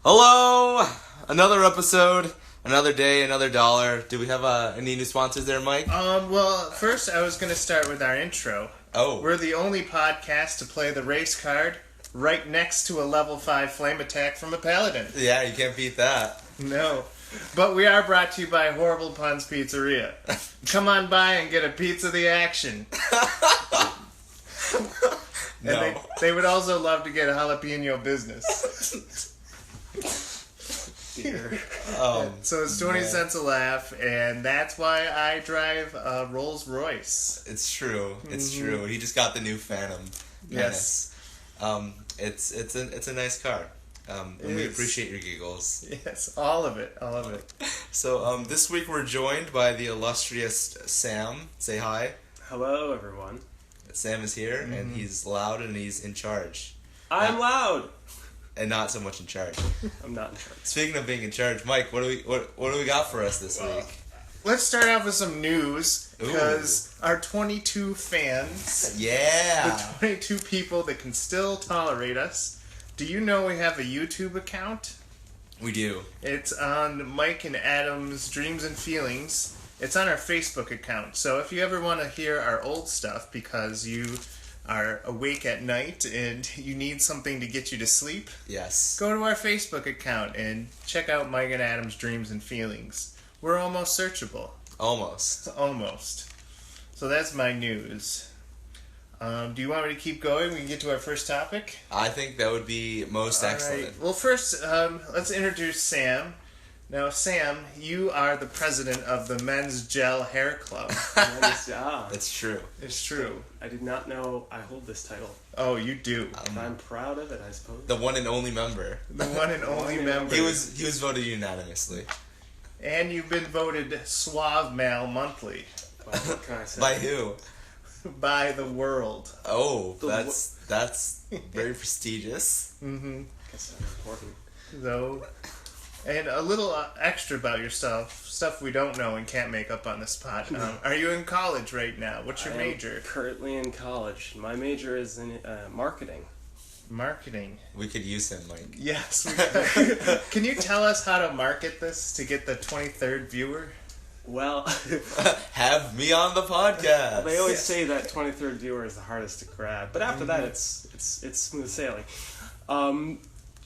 Hello! Another episode, another day, another dollar. Do we have any new sponsors there, Mike? Well, first I was going to start with our intro. Oh. We're the only podcast to play the race card right next to a level 5 flame attack from a paladin. Yeah, you can't beat that. No. But we are brought to you by Horrible Puns Pizzeria. Come on by and get a piece of the action. No. And they would also love to get a jalapeno business. Dear. So it's 20 cents a laugh, and that's why I drive a Rolls Royce. It's true. It's true. He just got the new Phantom. Yes. It's a nice car. And we appreciate your giggles. Yes, all of it. So this week we're joined by the illustrious Sam. Say hi. Hello, everyone. Sam is here, and he's loud and he's in charge. I'm loud. And not so much in charge. I'm not in charge. Speaking of being in charge, Mike, what do we got for us this week? Let's start off with some news, because our 22 fans, Yeah, the 22 people that can still tolerate us, do you know we have a YouTube account? we do. It's on Mike and Adam's Dreams and Feelings. It's on our Facebook account, so if you ever want to hear our old stuff because you are awake at night and you need something to get you to sleep, Yes. go to our Facebook account and check out Mike and Adam's Dreams and Feelings. We're almost searchable. Almost. Almost. So that's my news. Do you want me to keep going? We can get to our first topic? I think that would be most excellent. Right. Well, first, let's introduce Sam. Now, Sam, you are the president of the Men's Gel Hair Club. Nice job. That's true. It's true. I did not know I hold this title. Oh, you do. I'm proud of it, I suppose. The one and only member. The one and only member. He was voted unanimously. And you've been voted Suave Male Monthly. Well, what can I say? By who? By the world. Oh, that's very prestigious. Mm-hmm. Guess that's important. So, and a little extra about yourself, stuff we don't know and can't make up on the spot. Are you in college right now? What's your I major? am currently in college. My major is in marketing. Marketing. We could use him, Mike. Yes. Can you tell us how to market this to get the 23rd viewer? Well, Have me on the podcast. they always say that 23rd viewer is the hardest to grab, but after that, it's smooth sailing.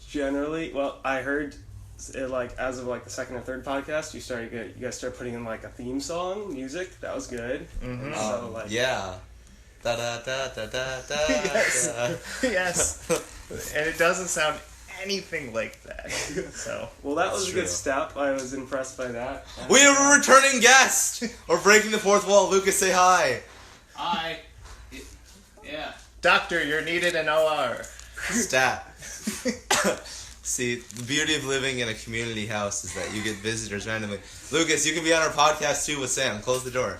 Generally, well, I heard as of the second or third podcast, you guys start putting in a theme song music. That was good. Mm-hmm. So yeah. Da da da da da da. Yes. Da. Yes. And it doesn't sound anything like that. So. well, that That's was a true. good step. I was impressed by that. We have a returning guest. We're breaking the fourth wall. Lucas, say hi. Hi. Yeah. Doctor, you're needed in OR. Stat. See, the beauty of living in a community house is that you get visitors randomly. Lucas, you can be on our podcast too with Sam. Close the door.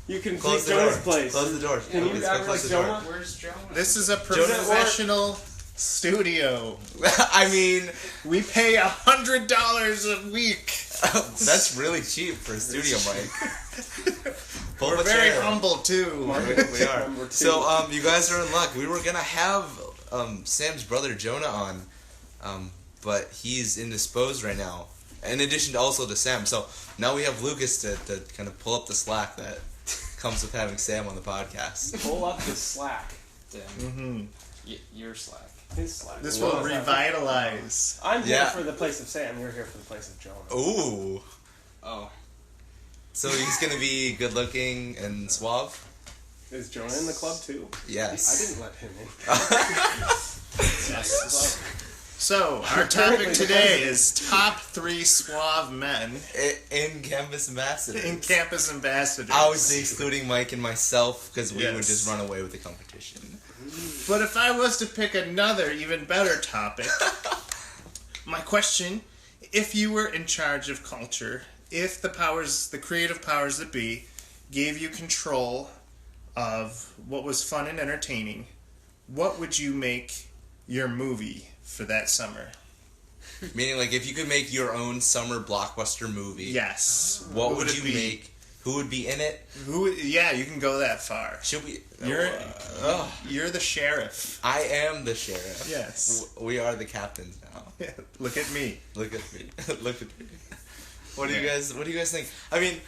You can Close take the Jonah's door. place. Close the door. Can you Lucas, act close like the door. Jonah? Where's Jonah? This is a professional studio. I mean, We pay $100 a week. that's really cheap for a studio mic. Pull We're the very chair. humble too. We are. Number two. So, you guys are in luck. We were gonna have Sam's brother Jonah on, but he's indisposed right now. In addition to also to Sam, so now we have Lucas to kind of pull up the slack that comes with having Sam on the podcast. Pull up his slack. Then Mm-hmm. Your slack. His slack. This What will was that? revitalize. I'm here Yeah. for the place of Sam. You're here for the place of Jonah. Ooh. Oh. So he's gonna be good looking and suave? Is Jonah in the club too? Yes. I didn't let him in. Yes. So, our topic today is top 3 suave men In campus ambassadors. in campus ambassadors. Obviously excluding Mike and myself because we would Yes. just run away with the competition. But if I was to pick another, even better topic, my question, if you were in charge of culture, if the creative powers that be, gave you control of what was fun and entertaining, what would you make your movie for that summer? Meaning, like, if you could make your own summer blockbuster movie, Yes. what would it you be? make who would be in it? Yeah, you can go that far. Should we? You're the sheriff. I am the sheriff. Yes. We are the captains now. Look at me. Look at me. Look at me. What do you guys think? I mean,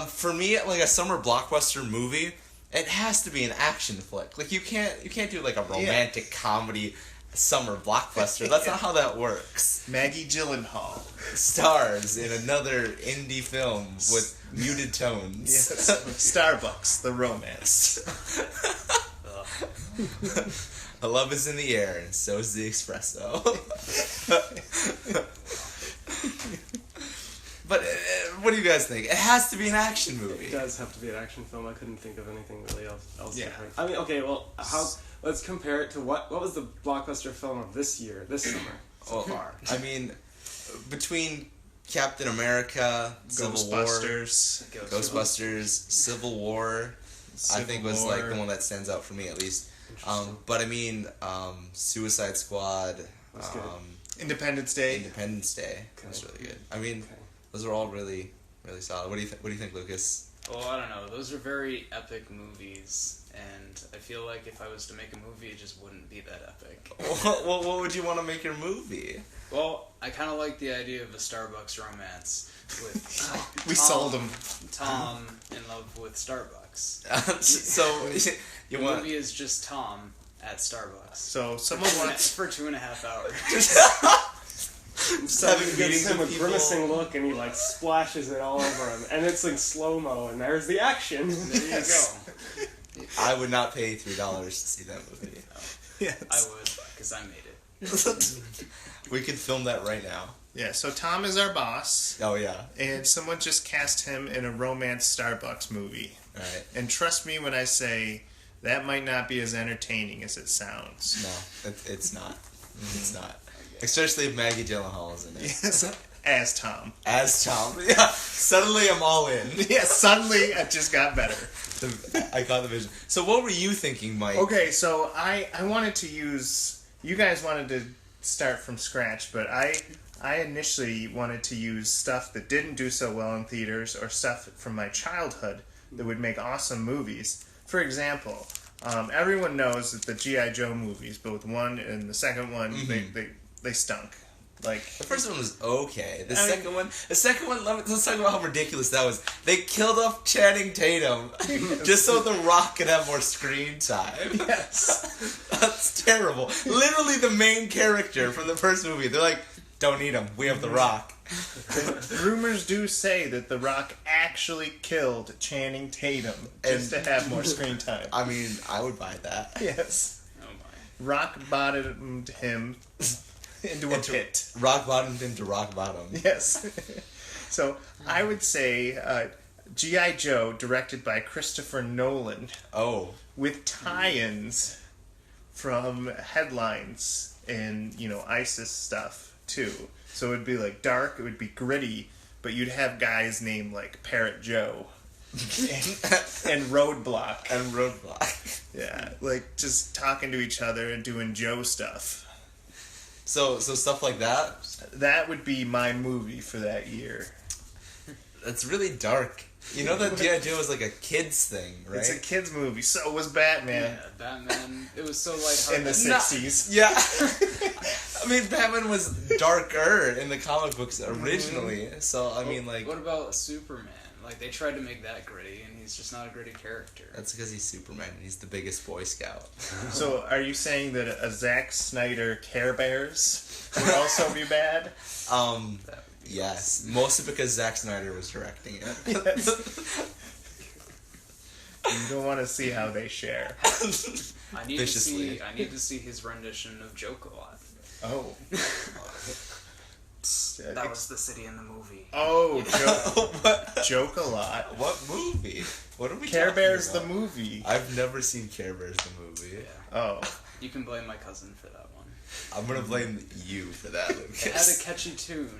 for me, like a summer blockbuster movie, it has to be an action flick. Like you can't do like a romantic comedy summer blockbuster. That's not how that works. Maggie Gyllenhaal Stars in another indie film with muted tones. Yes. Starbucks, the romance. Love is in the air, and so is the espresso. But what do you guys think? It has to be an action movie. It does have to be an action film. I couldn't think of anything really else. Yeah. Different. I mean, okay, well, let's compare it to what was the blockbuster film of this summer so far? I mean, between Captain America, Ghostbusters, Civil War, I think was like the one that stands out for me at least. But I mean, Suicide Squad, Independence Day. That's really good. I mean, those are all really, really solid. What do you think, Lucas? Well, I don't know. Those are very epic movies, and I feel like if I was to make a movie, it just wouldn't be that epic. Well, what would you want to make your movie? Well, I kind of like the idea of a Starbucks romance with We sold them. Tom in love with Starbucks. So you The want? movie is just Tom at Starbucks. So someone wants. for 2.5 hours. Having He meetings gives him a with people. grimacing look, and he like splashes it all over him, and it's like slow mo, and there's the action. There you go. I would not pay $3 to see that movie. Yes. I would, because I made it. We could film that right now. Yeah. So Tom is our boss, Oh yeah. and someone just cast him in a romance Starbucks movie. All right. And trust me when I say that might not be as entertaining as it sounds. No, it's not. It's not. Especially if Maggie Gyllenhaal is in it. Yes. As Tom. As Tom. Yeah. Suddenly I'm all in. Yes. Suddenly it just got better. I got the vision. So what were you thinking, Mike? Okay, so I wanted to use. You guys wanted to start from scratch, but I initially wanted to use stuff that didn't do so well in theaters or stuff from my childhood that would make awesome movies. For example, everyone knows that the G.I. Joe movies, both one and the second one, they stunk. Like The first one was okay. The second one, let's talk about how ridiculous that was. They killed off Channing Tatum just so The Rock could have more screen time. yes, That's terrible. Literally the main character from the first movie. They're like, don't need him. We have The Rock. rumors do say that The Rock actually killed Channing Tatum just to have more screen time. I mean, I would buy that. Yes, Oh my. Rock bottomed him into a pit. Rock bottomed into rock bottom. Yes. So I would say G.I. Joe, directed by Christopher Nolan, Oh. with tie-ins from headlines and, ISIS stuff, too. So it would be, like, dark, it would be gritty, but you'd have guys named, like, Parrot Joe and Roadblock. And Roadblock. Yeah, like, just talking to each other and doing Joe stuff. So stuff like that. That would be my movie for that year. That's really dark. You know that G.I. Joe was like a kid's thing, right? It's a kid's movie. So was Batman Yeah, Batman. It was so lighthearted. in the 60s. Yeah. I mean, Batman was darker in the comic books originally. So, I mean, like... What about Superman? Like, they tried to make that gritty, and he's just not a gritty character. That's because he's Superman and he's the biggest Boy Scout. So are you saying that a Zack Snyder Care Bears would also be bad? Yes. Mostly because Zack Snyder was directing it. Yes. You don't want to see how they share. I need Viciously. I need to see his rendition of Joke-a-Lot. Oh. That was the city in the movie. Oh, What? joke a lot. What movie? What are we Care talking Bears about? the movie. I've never seen Care Bears the movie. Yeah. Oh. You can blame my cousin for that one. I'm gonna blame you for that, It had a Lucas. catchy tune.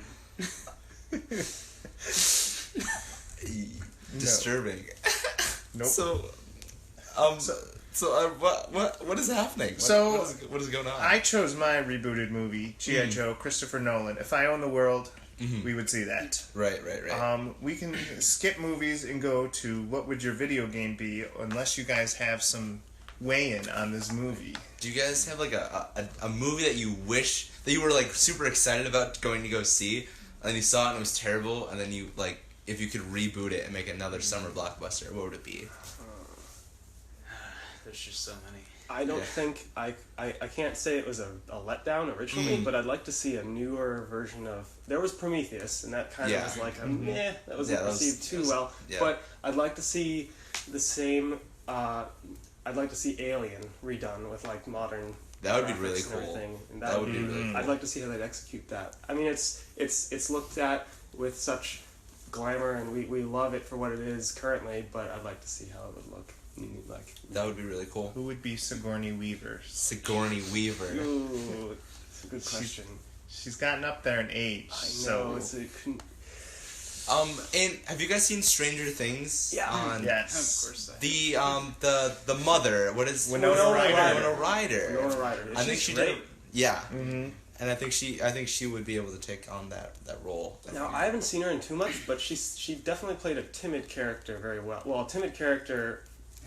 Disturbing. Nope. So, what is happening? What is going on? I chose my rebooted movie, G.I. Joe, Christopher Nolan. If I own the world, we would see that. Right. We can skip movies and go to what would your video game be, unless you guys have some weigh-in on this movie. Do you guys have like a movie that you wish that you were like super excited about going to go see, and then you saw it and it was terrible, and then you like, if you could reboot it and make another summer blockbuster, what would it be? There's just so many. I don't think I can't say it was a letdown originally, but I'd like to see a newer version of. There was Prometheus, and that kind of was like that wasn't received too well. Yeah. But I'd like to see the same. I'd like to see Alien redone with like modern. That would be really cool. And that would be really cool. I'd like to see how they'd execute that. I mean, it's looked at with such glamour, and we love it for what it is currently. But I'd like to see how it would look. Like that would be really cool. Who would be Sigourney Weaver? Sigourney Weaver. Ooh, that's a good question. She's gotten up there in age. I know. And have you guys seen Stranger Things? Yeah. Yes. Of course. The mother. What is Winona Ryder? Winona Ryder. I think she did. Yeah. Mm-hmm. And I think she would be able to take on that role. Now I haven't seen her in too much, but she definitely played a timid character very well. Well, a timid character.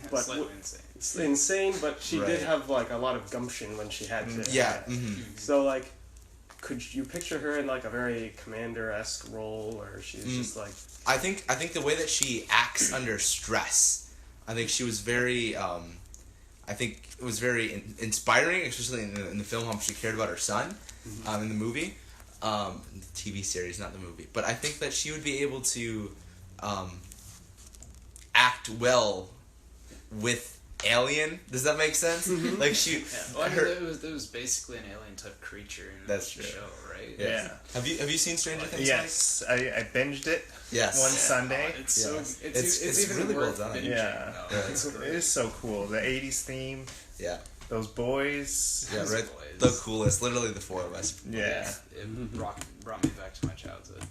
But slightly insane. It's insane, but she did have like a lot of gumption when she had to. Yeah. So like, could you picture her in like a very Commander-esque role, or she's just like? I think the way that she acts under stress, I think she was very. I think it was very inspiring, especially in the film, how much she cared about her son, in the movie, the TV series, not the movie. But I think that she would be able to act well with Alien. Does that make sense? Like she, Well, I mean, it was basically an alien type creature in the show, right? Yeah. Have you seen Stranger Things? Yes, I binged it. Yes. One Sunday. It's so it's even really well worth done. binging. Yeah. It is so cool. The 80s theme. Yeah. Those boys. Yeah, right. Boys. The coolest. Literally the four of us. Yeah. It brought me back to my childhood.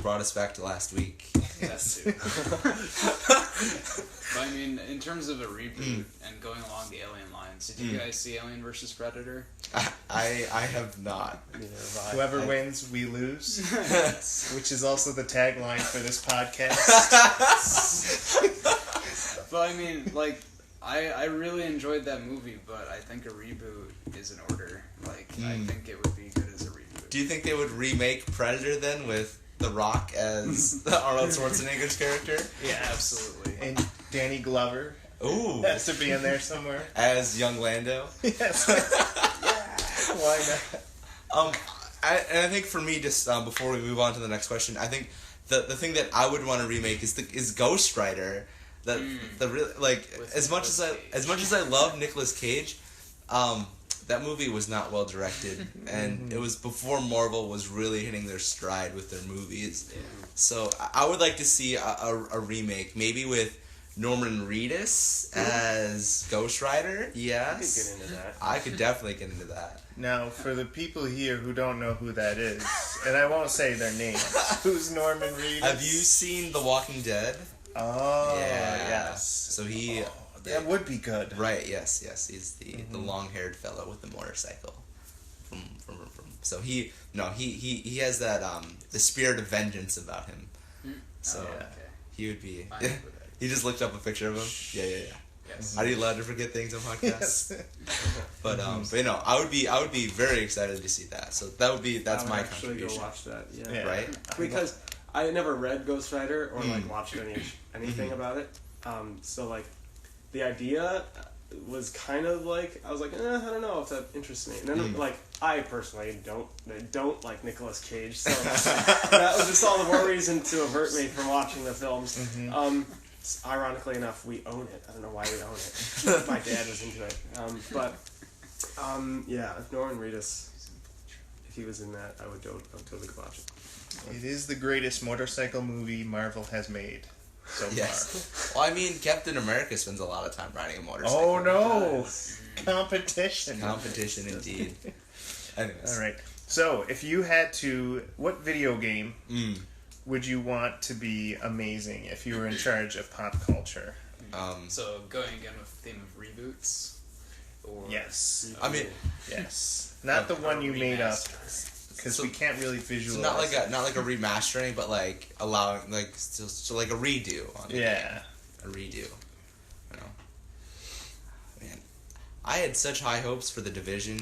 Brought us back to last week. That too. But I mean, in terms of a reboot and going along the Alien lines, did you guys see Alien vs. Predator? I have not. Whoever wins, we lose. Which is also the tagline for this podcast. But I mean, like, I really enjoyed that movie, but I think a reboot is in order. Like, I think it would be good as a reboot. Do you think they would remake Predator then with The Rock as Arnold Schwarzenegger's character? Yeah, absolutely. And Danny Glover Ooh. has to be in there somewhere. As young Lando? Yes. Why not? I think for me, just before we move on to the next question, I think the thing that I would want to remake is Ghost Rider. The really like With as much as I love Nicolas Cage, that movie was not well directed, and it was before Marvel was really hitting their stride with their movies. Yeah. So I would like to see a remake, maybe with Norman Reedus as Ghost Rider. Yes, I could get into that. I could definitely get into that. Now, for the people here who don't know who that is, and I won't say their names, who's Norman Reedus? Have you seen The Walking Dead? Oh, yeah. yes. So he... that would be good. Right, yes. He's the long-haired fellow with the motorcycle. So he has that, the spirit of vengeance about him. So he would be... He just looked up a picture of him. Yeah. Yes. Are you allowed to forget things on podcasts? Yes. But you know, I would be very excited to see that. So that's my contribution. Go watch that. Yeah. Right? Because I had never read Ghost Rider or like watched anything about it. So like the idea was kind of like I was like, I don't know if that interests me. And then like I personally don't like Nicolas Cage, so that was just all the more reason to avert me from watching the films. Ironically enough, we own it. I don't know why we own it. My dad was into it. Yeah, if Norman Reedus, if he was in that, I would totally go watch it. It is the greatest motorcycle movie Marvel has made so far. Well, I mean, Captain America spends a lot of time riding a motorcycle. Oh no! Competition. Competition indeed. Anyways. All right. So, if you had to, what video game would you want to be amazing if you were in charge of pop culture? So going again with the theme of reboots, or yes. I mean, yes. Not the one you made up. because we can't really visualize. So not like a remastering, but like allowing so like a redo on it. Yeah. A redo. You know. Man, I had such high hopes for The Division.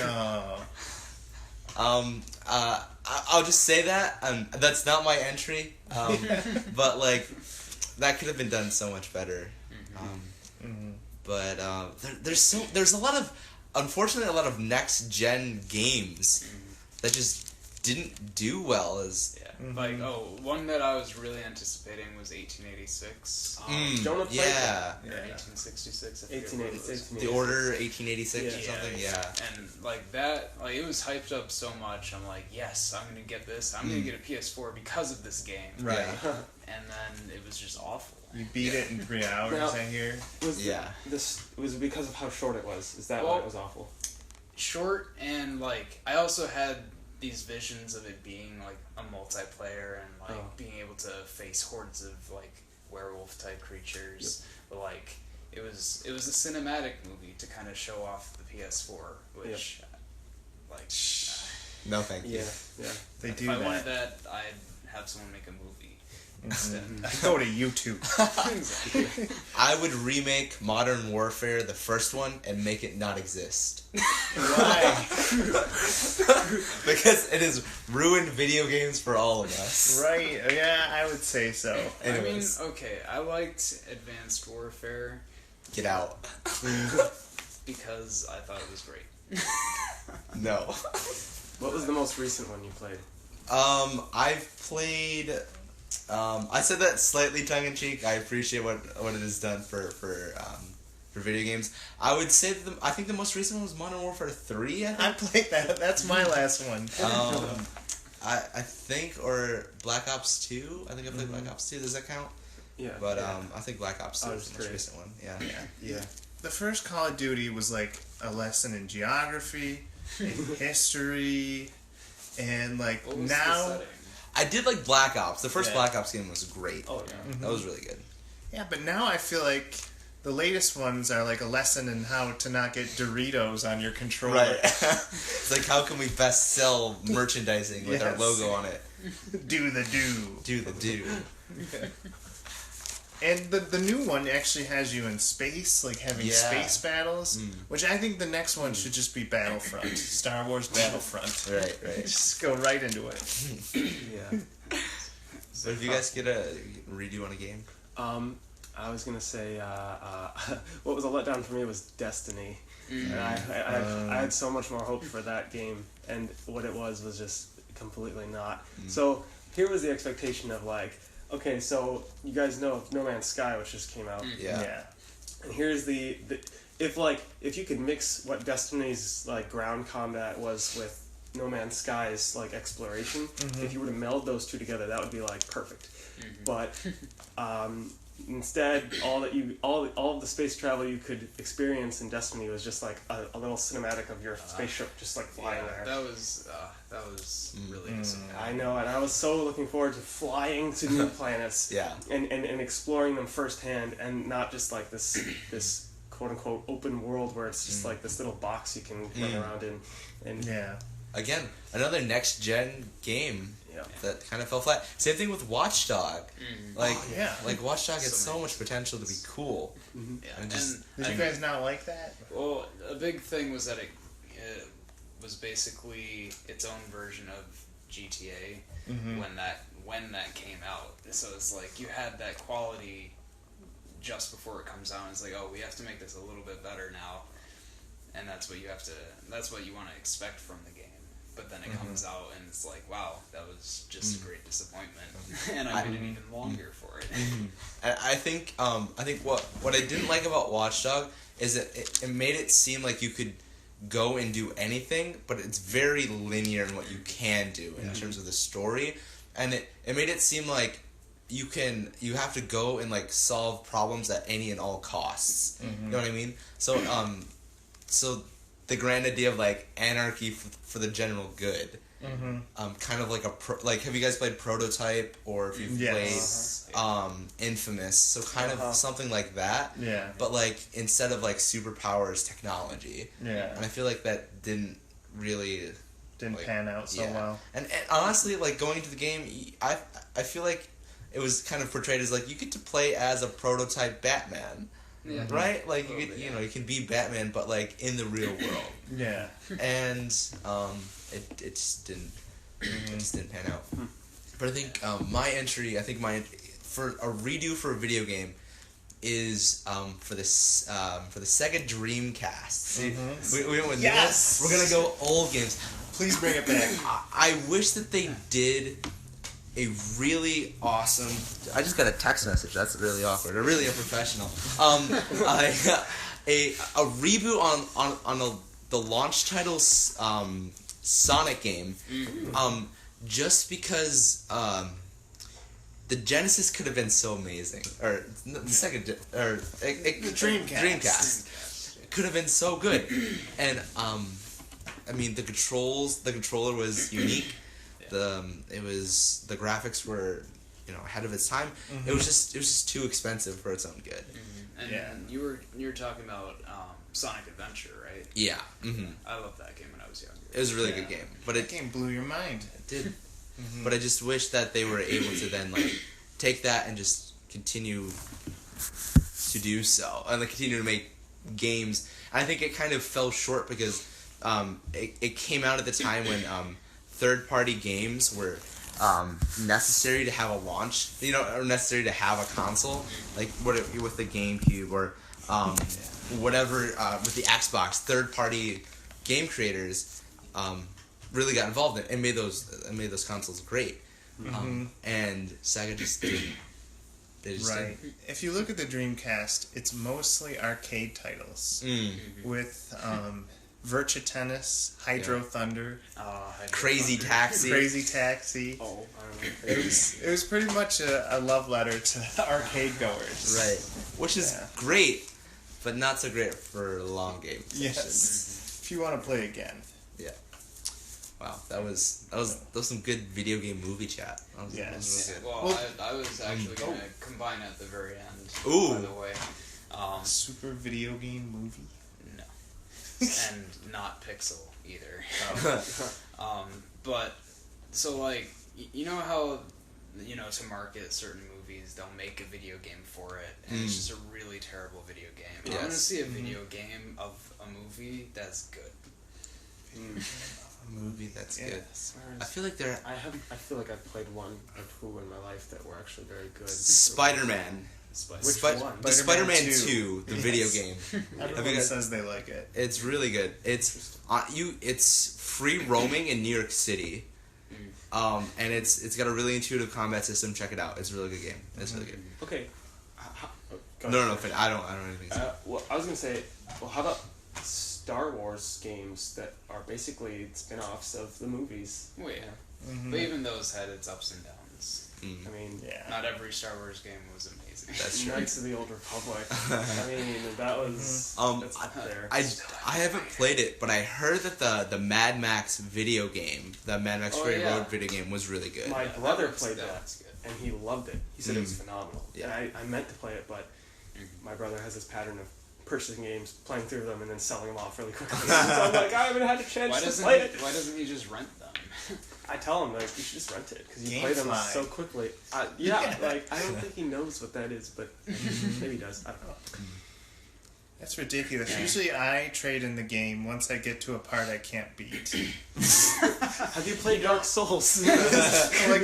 Oh. I'll just say that that's not my entry. But like that could have been done so much better. But there's a lot of, unfortunately, a lot of next gen games that just didn't do well as. Like, one that I was really anticipating was 1886. Jonah played that. Or 1866. 1886. The Order 1886 or something. Yeah. And like that, like it was hyped up so much. I'm like, yes, I'm gonna get this. I'm gonna get a PS4 because of this game. Right. And then it was just awful. You beat it in 3 hours, Now, I hear. This was because of how short it was. Is that why it was awful? Short, and like I also had these visions of it being like a multiplayer and like being able to face hordes of like werewolf type creatures. But like it was a cinematic movie to kind of show off the PS4, which like no thank you. Yeah. They do if I that. wanted that, I'd have someone make a movie instead. Go to YouTube. Exactly. I would remake Modern Warfare, the first one, and make it not exist. Why? Because it has ruined video games for all of us. Right, yeah, I would say so. Anyways. I mean, okay, I liked Advanced Warfare Get out. because I thought it was great. No. What was the most recent one you played? I've played. I said that slightly tongue in cheek. I appreciate what it has done for video games. I would say I think the most recent one was Modern Warfare 3. I played that. That's my last one. I think, or Black Ops 2. I think I played Black Ops 2. Does that count? Yeah. But I think Black Ops 2 was the most great. recent one. Yeah. The first Call of Duty was like a lesson in geography, in history, and like What was the now. setting? I did like Black Ops. The first Yeah. Black Ops game was great. Oh yeah. That was really good. Yeah, but now I feel like the latest ones are like a lesson in how to not get Doritos on your controller. Right. It's like, how can we best sell merchandising with our Yes. logo on it? Do the do. Do the do. And the new one actually has you in space, like having Yeah. space battles, which I think the next one should just be Battlefront. Star Wars Battlefront. Right. Just go right into it. Yeah. So if you guys get a redo on a game? I was gonna say what was a letdown for me was Destiny, and I had so much more hope for that game, and what it was just completely not. So here was the expectation of like, okay, so you guys know No Man's Sky, which just came out, Yeah. and here's the if you could mix what Destiny's like ground combat was with No Man's Sky's like exploration, if you were to meld those two together, that would be like perfect. But instead, all of the space travel you could experience in Destiny was just like a little cinematic of your spaceship just like flying there. That was really disappointing. I know, and I was so looking forward to flying to new planets, Yeah. and exploring them firsthand, and not just like this quote unquote open world where it's just like this little box you can run around in, and Yeah. Again, another next gen game yeah. that kind of fell flat. Same thing with Watchdog. Like, yeah. like Watchdog had so many much potential to be cool. Yeah, And just- Did you guys not like that? well, a big thing was that it was basically its own version of GTA when that came out. So it's like you had that quality just before it comes out. And it's like, oh, we have to make this a little bit better now, and that's what you want to expect from the game. But then it comes out and it's like, wow, that was just a great disappointment, and I waited even longer for it. And I think what I didn't like about Watchdog is that it made it seem like you could go and do anything, but it's very linear in what you can do in terms of the story, and it made it seem like you have to go and like solve problems at any and all costs. You know what I mean? So so the grand idea of like anarchy for the general good. Kind of like have you guys played Prototype, or if you've played Infamous? So kind of something like that. Yeah. But like instead of like superpowers, technology. Yeah. And I feel like that didn't really Didn't pan out so well. And honestly, like, going into the game, I feel like it was kind of portrayed as, like, you get to play as a prototype Batman. Yeah. Right? Like, you can be Batman, but, like, in the real world. Yeah. And it just didn't pan out. But I think my entry for a redo for a video game is for the Sega Dreamcast. See, we went with yes. We're gonna go old games. Please bring it back. I wish that they did a really awesome. I just got a text message. That's really awkward. Or really unprofessional. A reboot on the launch title Sonic game. Just because the Genesis could have been so amazing, or the Dreamcast could have been so good, and I mean the controller was unique. The graphics were ahead of its time. It was just too expensive for its own good. And you were talking about Sonic Adventure, right? Yeah. I loved that game when I was younger. It was a really good game, but that game blew your mind. It did. But I just wish that they were able to then take that and just continue to do so, and continue to make games. And I think it kind of fell short because it came out at the time when third-party games were necessary to have a launch, or necessary to have a console, like with the GameCube or whatever with the Xbox. Third-party game creators really got involved in it and made those consoles great. And Sega just didn't. They just didn't. If you look at the Dreamcast, it's mostly arcade titles with Virtua Tennis, Hydro Thunder, Crazy Taxi. Oh, I don't know. It was pretty much a love letter to arcade goers. Right. Which is great, but not so great for long game sessions. Yes. If you want to play again. Yeah. Wow, that was some good video game movie chat. That was really good. Well, I was actually going to combine at the very end. Ooh. By the way. Super video game movie? No. And not Pixel either. But, so you know how, to market certain movies, they'll make a video game for it, and it's just a really terrible video game. Yes. I want to see a video game of a movie that's good. A movie that's good. I feel like I feel like I've played one or two in my life that were actually very good. Spider-Man. Which one? Spider-Man 2, the video game. Everyone says they like it. It's really good. It's free roaming in New York City. And it's got a really intuitive combat system. Check it out. It's a really good game. It's really good. Okay. No, I don't have anything to say. Well, I was gonna say, how about Star Wars games that are basically spin-offs of the movies? Well, yeah. But even those had its ups and downs. I mean, not every Star Wars game was amazing. That's true. Knights of the Old Republic. I mean, that was that's up there. I haven't played it, but I heard that the Mad Max video game, the Mad Max Fury Road video game, was really good. My brother played that, and he loved it. He said it was phenomenal. Yeah. And I meant to play it, but my brother has this pattern of purchasing games, playing through them, and then selling them off really quickly. So I'm like, I haven't had a chance to play it. Why doesn't he just rent them? I tell him, you should just rent it, because you play them so quickly. I don't think he knows what that is, but maybe he does. I don't know. That's ridiculous. Yeah. Usually I trade in the game once I get to a part I can't beat. Have you played Dark Souls? I'm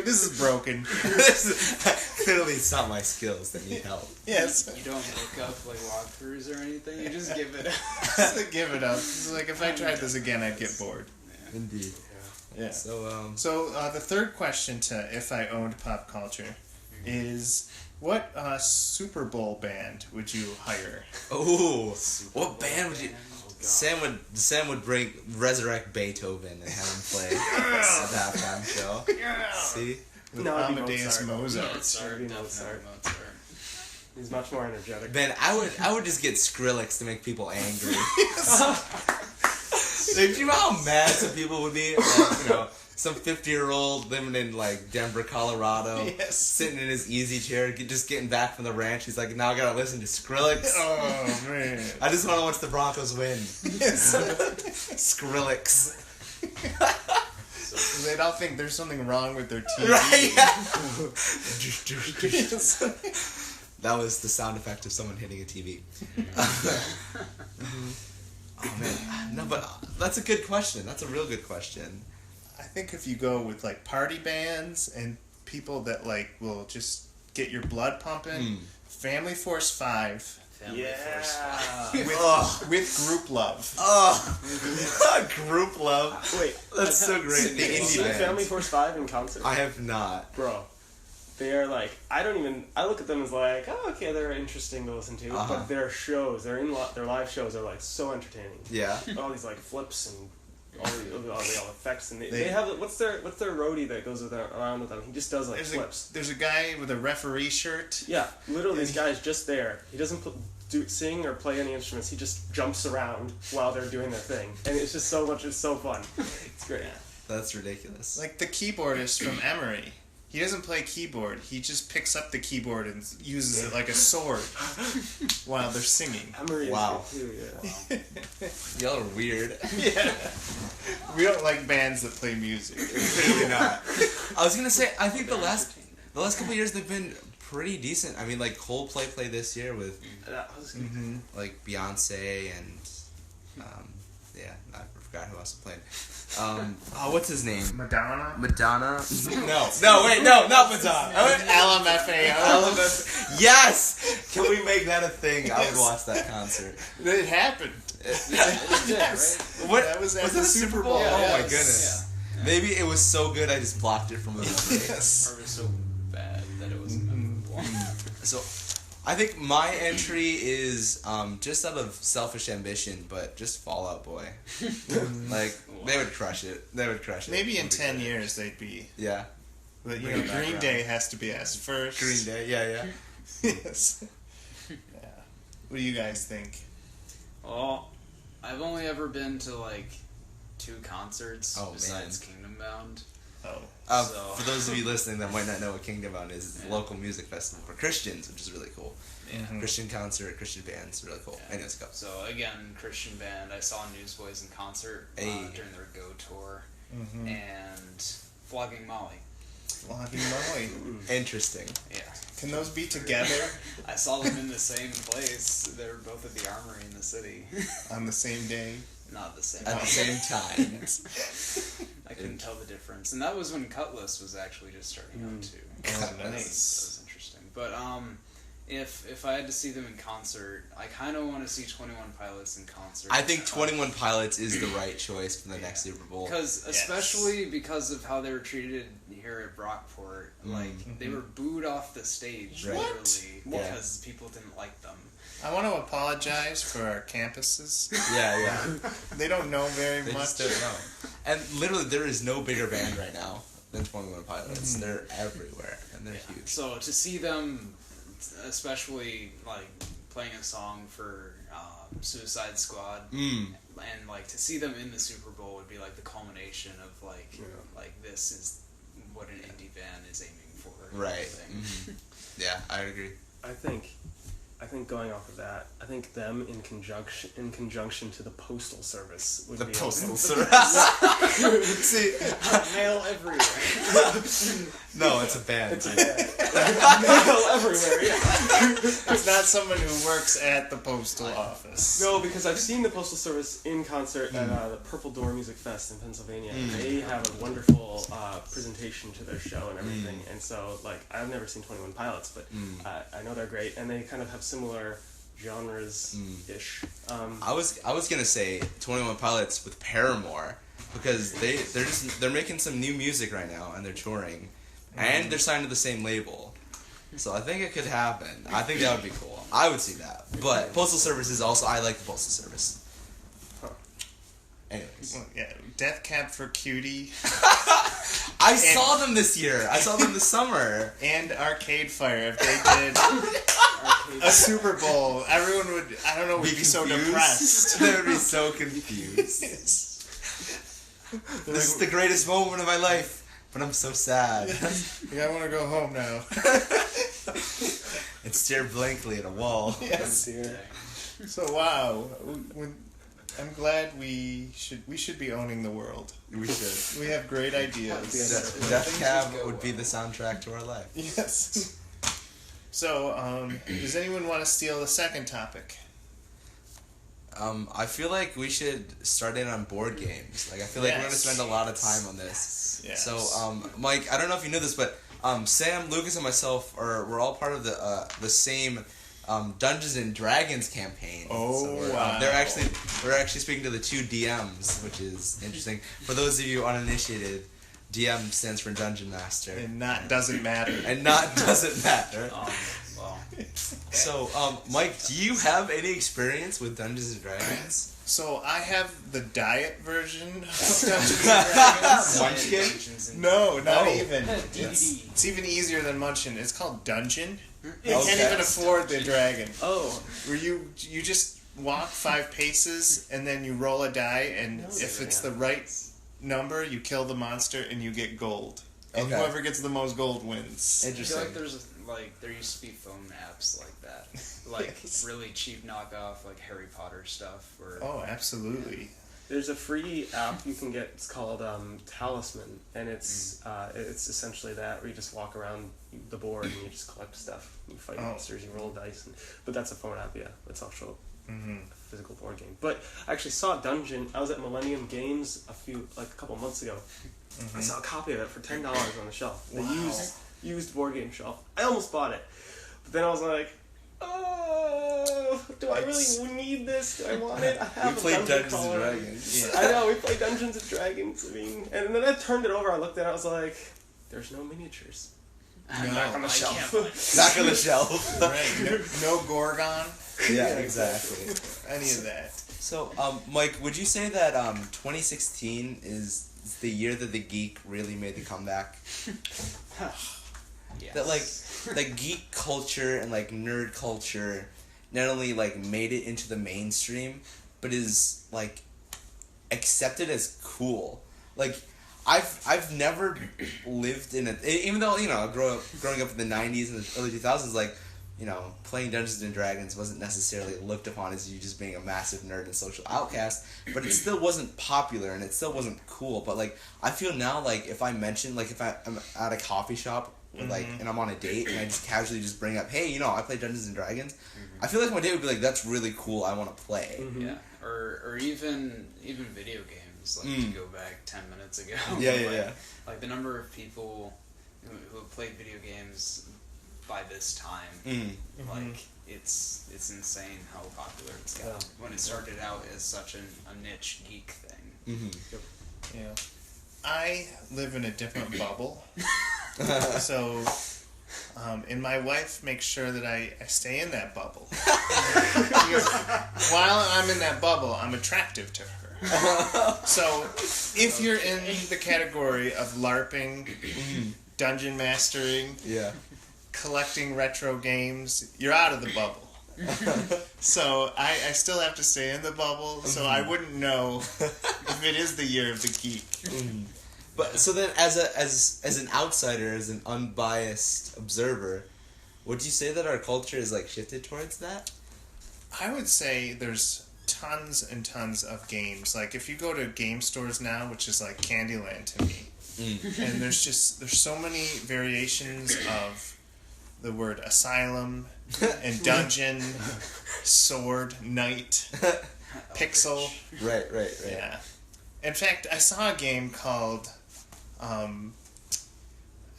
this is broken. Clearly it's not my skills that need help. Yes. You don't look up walkthroughs or anything, you just give it up. Just give it up. It's if I tried this again, I'd get bored. Yeah. Indeed. Yeah. So the third question to If I Owned Pop Culture is, what Super Bowl band would you hire? Oh, what band would you? Sam would resurrect Beethoven and have him play at the halftime show. Yeah. See, with Amadeus Mozart. Mozart. He's much more energetic. Ben, I would just get Skrillex to make people angry. Do you know how mad some people would be? Some 50-year-old living in Denver, Colorado, sitting in his easy chair, just getting back from the ranch. He's like, now I gotta listen to Skrillex. Oh man! I just want to watch the Broncos win. Skrillex. So, They don't think there's something wrong with their TV. Right? That was the sound effect of someone hitting a TV. Oh man, no, but that's a good question. That's a real good question. I think if you go with like party bands and people that like will just get your blood pumping, Family Force 5 Family Force. with Group Love. Oh, Group Love. Wait, That's so great. Have The you indie seen bands. Family Force 5 in concert? I have not. Bro, they are like, I look at them as like, oh, okay, they're interesting to listen to, but their shows, their live shows are like so entertaining. Yeah. All these like flips and all the effects, and they have, what's their roadie that goes around with them? He just does like flips. There's a guy with a referee shirt. Yeah, literally, this guy's just there. He doesn't sing or play any instruments. He just jumps around while they're doing their thing, and it's just so much. It's so fun. It's great. That's ridiculous. Like the keyboardist from Emory. He doesn't play keyboard. He just picks up the keyboard and uses it like a sword while they're singing. Emery Wow. is good too, yeah. Y'all are weird. Yeah. We don't like bands that play music. Clearly not. I was gonna say, I think the last couple of years they've been pretty decent. I mean, like Coldplay played this year with like Beyonce and yeah, I forgot who else played. What's his name? Madonna? Madonna? No, wait, no, not Madonna. LMFAO. Yes! Can we make that a thing? I would watch that concert. It happened. Yes. What? That was at was the it a Super Super Bowl? Bowl. Oh my Yes. goodness. Maybe it was so good I just blocked it from the memory. Yes. or it was so bad that it wasn't memorable. So, I think my entry is just out of selfish ambition, but just Fall Out Boy. Like, they would crush it. They would crush it. Maybe in It'd be 10 great. years they'd be. Yeah. But you Bring know, it back Green around. Day has to be asked first. Green Day, yeah. Yes. Yeah. What do you guys think? Well, I've only ever been to like 2 concerts besides Kingdom Bound. Oh. So- For those of you listening that might not know what Kingdom Bound is, it's a local music festival for Christians, which is really cool. Mhm. Christian concert, Christian bands, really cool. Yeah. Anyways, go. So again, Christian band. I saw Newsboys in concert Hey. during their Go tour, Mm-hmm. and Flogging Molly. Flogging Molly. Interesting. Yeah, Can those be together I saw them in the same place. They were both at the Armory in the city. on the same day? Not the same. At the same time. I couldn't tell the difference, and that was when Cutlass was actually just starting out too. Oh, That nice. was interesting. But if I had to see them in concert, I kind of want to see 21 Pilots in concert. I think 21 Pilots is the right choice for the next Super Bowl. Because especially because of how they were treated here at Brockport, like they were booed off the stage Right. literally Yeah. because people didn't like them. I want to apologize for our campuses. Yeah. They don't know very They much. just don't know. And literally, there is no bigger band right now than 21 Pilots. They're everywhere, and they're huge. So to see them, especially like playing a song for Suicide Squad, and like to see them in the Super Bowl would be like the culmination of like this is what an indie band is aiming for. Right. Yeah, I agree. I think going off of that, I think them in conjunction to the Postal Service would The be Postal a, Service. See, Mail everywhere. no, it's a band. It's a mail everywhere. Yeah. It's not someone who works at the postal office. No, because I've seen the Postal Service in concert at the Purple Door Music Fest in Pennsylvania. They have a wonderful presentation to their show and everything. And so, like, I've never seen 21 Pilots, but I know they're great, and they kind of have similar genres-ish. I was gonna say 21 Pilots with Paramore because they're making some new music right now and they're touring, and they're signed to the same label. So I think it could happen. I think that would be cool. I would see that. But Postal Service is also, I like the Postal Service. Anyways. Well, yeah, Death Cab for Cutie I saw them this year. I saw them this summer. and Arcade Fire. If they did a Super Bowl, everyone would, I don't know, would be so confused. depressed. They would be so confused. This is the greatest moment of my life, but I'm so sad. Like, I want to go home now. And stare blankly at a wall. Yes. Dear. So, wow. I'm glad we should be owning the world. We should. We have great ideas. Death Cab would be the soundtrack to our life. Yes. So, does anyone want to steal the second topic? I feel like we should start in on board games. Like, I feel like we're going to spend a lot of time on this. Yes. So, Mike, I don't know if you knew this, but Sam, Lucas, and myself we're all part of the same Dungeons and Dragons campaign. Oh, so wow. We're actually speaking to the two DMs, which is interesting. For those of you uninitiated, DM stands for Dungeon Master. And not doesn't matter. And not doesn't matter. Well, So, Mike, do you have any experience with Dungeons and Dragons? So I have the diet version of Dungeons and Dragons. Munchkin? No, not even. DVD. It's even easier than Munchkin. It's called Dungeon. You Okay. can't even afford the dragon. Oh, Where you just walk 5 paces and then you roll a die, and if it's the right number, you kill the monster and you get gold. And Okay. whoever gets the most gold wins. I Interesting. feel like there used to be phone apps like that, like really cheap knockoff like Harry Potter stuff. Or Oh, absolutely. there's a free app you can get. It's called Talisman, and it's essentially that where you just walk around the board and you just collect stuff. You fight monsters, you roll dice, but that's a phone app. Yeah, it's also a physical board game. But I actually saw Dungeon. I was at Millennium Games a couple months ago. I saw a copy of it for $10 on the shelf. The used board game shelf. I almost bought it, but then I was like, oh, do I really need this? Do I want it? I have We played Dungeon Dungeons and Crawler. Dragons. I know, we played Dungeons and Dragons. I mean, and then I turned it over, I looked at it, I was like, there's no miniatures. back on the shelf. Back on the shelf. Right. No Gorgon. Yeah, exactly. Any of that. So, Mike, would you say that 2016 is the year that the geek really made the comeback? Yes. That like geek culture and like nerd culture not only like made it into the mainstream, but is like accepted as cool. Like I've never lived in it, even though growing up in the 90s and the early 2000s, like playing Dungeons and Dragons wasn't necessarily looked upon as you just being a massive nerd and social outcast, but it still wasn't popular and it still wasn't cool. But like I feel now, like if I mention, like if I'm at a coffee shop with, like, and I'm on a date and I just casually just bring up, hey, I play Dungeons and Dragons, I feel like my date would be like, that's really cool, I want to play. Yeah, or even video games. Like to go back 10 minutes ago. Yeah. Like the number of people who have played video games by this time, like it's insane how popular it's gotten. When it started out as such a niche geek thing. Yeah. I live in a different bubble. So, and my wife makes sure that I stay in that bubble. Because while I'm in that bubble, I'm attractive to her. So, if you're in the category of LARPing, dungeon mastering, collecting retro games, you're out of the bubble. So I still have to stay in the bubble, so I wouldn't know if it is the year of the geek. But so then, as an outsider, as an unbiased observer, would you say that our culture is like shifted towards that? I would say there's tons and tons of games. Like if you go to game stores now, which is like Candyland to me, and there's so many variations of the word asylum and dungeon, sword, knight, pixel. Right. Yeah. In fact, I saw a game called, I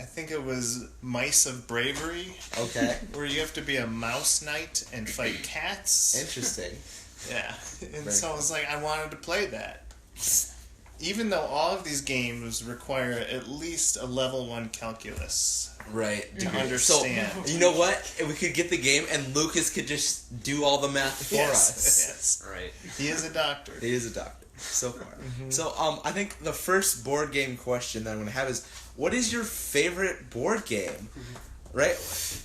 think it was Mice of Bravery. Okay. Where you have to be a mouse knight and fight cats. Interesting. Yeah. And so I was like, I wanted to play that. Even though all of these games require at least a level 1 calculus. Right. To understand. So, you know what? We could get the game and Lucas could just do all the math for us. Yes. Right. He is a doctor. He is a doctor. So far. So, I think the first board game question that I'm going to have is, what is your favorite board game? Right?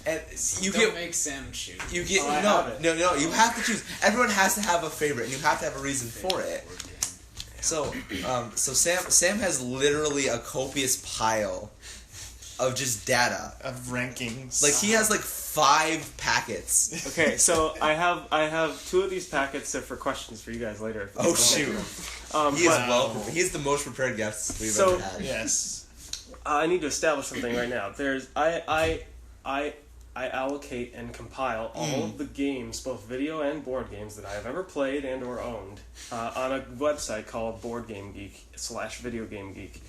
And you Don't make Sam choose. You get Oh, no. You have to choose. Everyone has to have a favorite, and you have to have a reason for it. So Sam has literally a copious pile of just data. Of rankings. Like, he has like 5 packets. Okay, so I have 2 of these packets for questions for you guys later. Oh, shoot. He is he's the most prepared guest we've ever had. Yes. I need to establish something right now. I allocate and compile all of the games, both video and board games, that I have ever played and or owned on a website called Board Game Geek / Video Game Geek.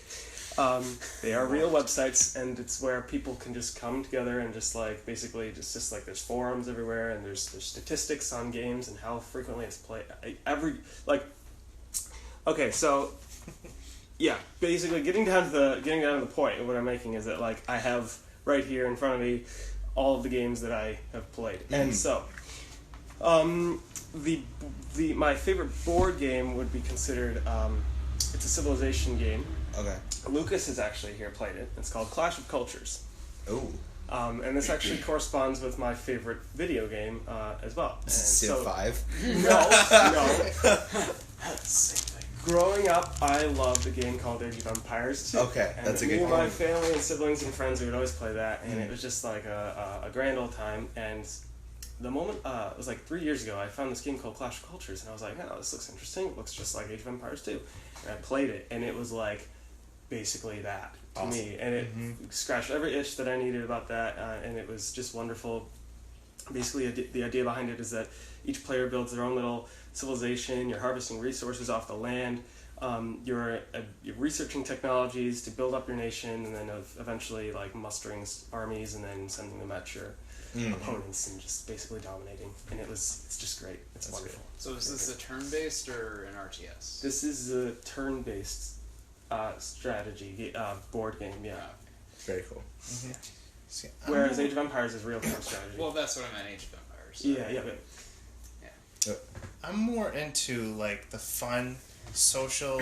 They are real websites, and it's where people can just come together and just like basically just like there's forums everywhere, and there's statistics on games and how frequently it's played. Okay, so yeah, basically getting down to the point of what I'm making is that like I have right here in front of me all of the games that I have played, and so my favorite board game would be considered it's a Civilization game. Okay. Lucas has actually here played it. It's called Clash of Cultures. Ooh. And this actually corresponds with my favorite video game as well. Civ 5? No. Growing up, I loved a game called Age of Empires 2. Okay, and that's a good me and game. my family and siblings and friends, we would always play that, and it was just like a grand old time. And the moment, it was like 3 years ago, I found this game called Clash of Cultures, and I was like, oh, this looks interesting. It looks just like Age of Empires 2. And I played it, and it was like basically that to me, and it scratched every itch that I needed about that, and it was just wonderful. Basically, the idea behind it is that each player builds their own little civilization. You're harvesting resources off the land. You're researching technologies to build up your nation, and then eventually like mustering armies and then sending them at your opponents and just basically dominating. And it's just great. It's wonderful. So is this a turn-based or an RTS? This is a turn-based strategy board game. Yeah. Very cool. See, Whereas Age of Empires is real-time strategy. Well, that's what I meant, Age of Empires. So. Yeah. I'm more into like the fun social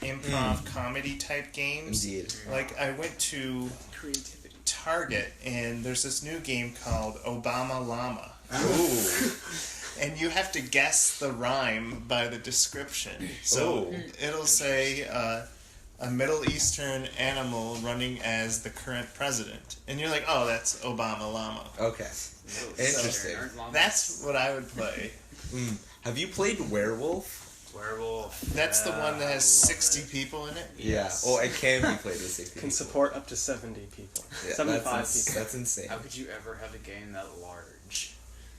improv comedy type games. Indeed. Like I went to Creativity. Target and there's this new game called Obama Llama. Ooh. And you have to guess the rhyme by the description. So it'll say a Middle Eastern animal running as the current president. And you're like, oh, that's Obama Llama. Okay. Interesting. That's what I would play. Have you played Werewolf? Werewolf. That's the one that has I love 60 it. people in it? Yeah. Oh, it can be played with 60 Can people. support up to 70 people. Yeah, 75 that's people. That's insane. How could you ever have a game that large?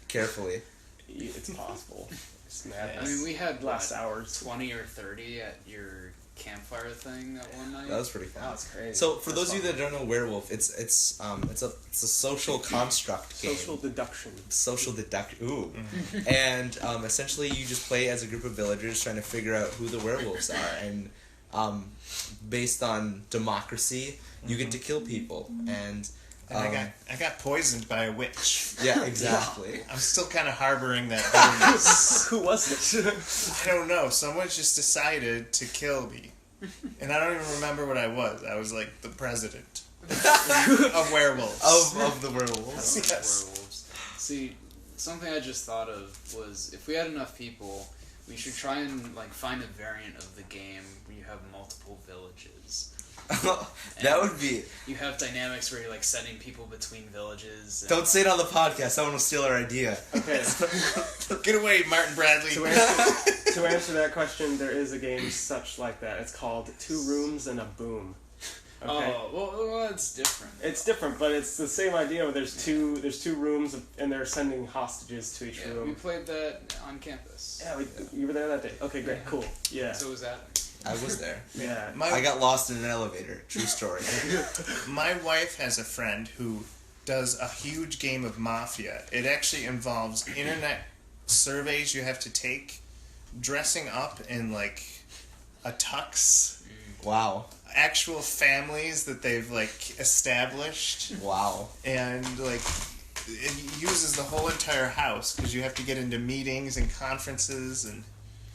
Carefully. It's possible. It's I madness. mean, we had last hours. 20 or 30 at your campfire thing that one night. That was pretty fun. Wow, it's crazy. So, for those of you that don't know Werewolf, it's a social construct game. Social deduction. Social deduction. Ooh. And essentially, you just play as a group of villagers trying to figure out who the werewolves are, and based on democracy, you get to kill people. And I got poisoned by a witch. yeah, exactly. I'm still kind of harboring that bitterness. Who was it? I don't know. Someone just decided to kill me. And I don't even remember what I was. I was like the president of werewolves. Of the werewolves. Yes. Werewolves. See, something I just thought of was if we had enough people, we should try and like find a variant of the game where you have multiple villages. That would be... You have dynamics where you're like sending people between villages. And Don't say it on the podcast. Someone will steal our idea. Okay. Get away, Martin Bradley. To answer that question, there is a game such like that. It's called 2 Rooms and a Boom. Okay. Oh, well, it's different. It's different, but it's the same idea. Where there's two rooms, and they're sending hostages to each Yeah, we room. played that on campus. Yeah, you were there that day. Okay, great, cool. Yeah. So was that. I was there. Yeah. I got lost in an elevator. True story. My wife has a friend who does a huge game of Mafia. It actually involves internet surveys you have to take, dressing up in like a tux, Wow. actual families that they've like established, Wow. and like it uses the whole entire house because you have to get into meetings and conferences and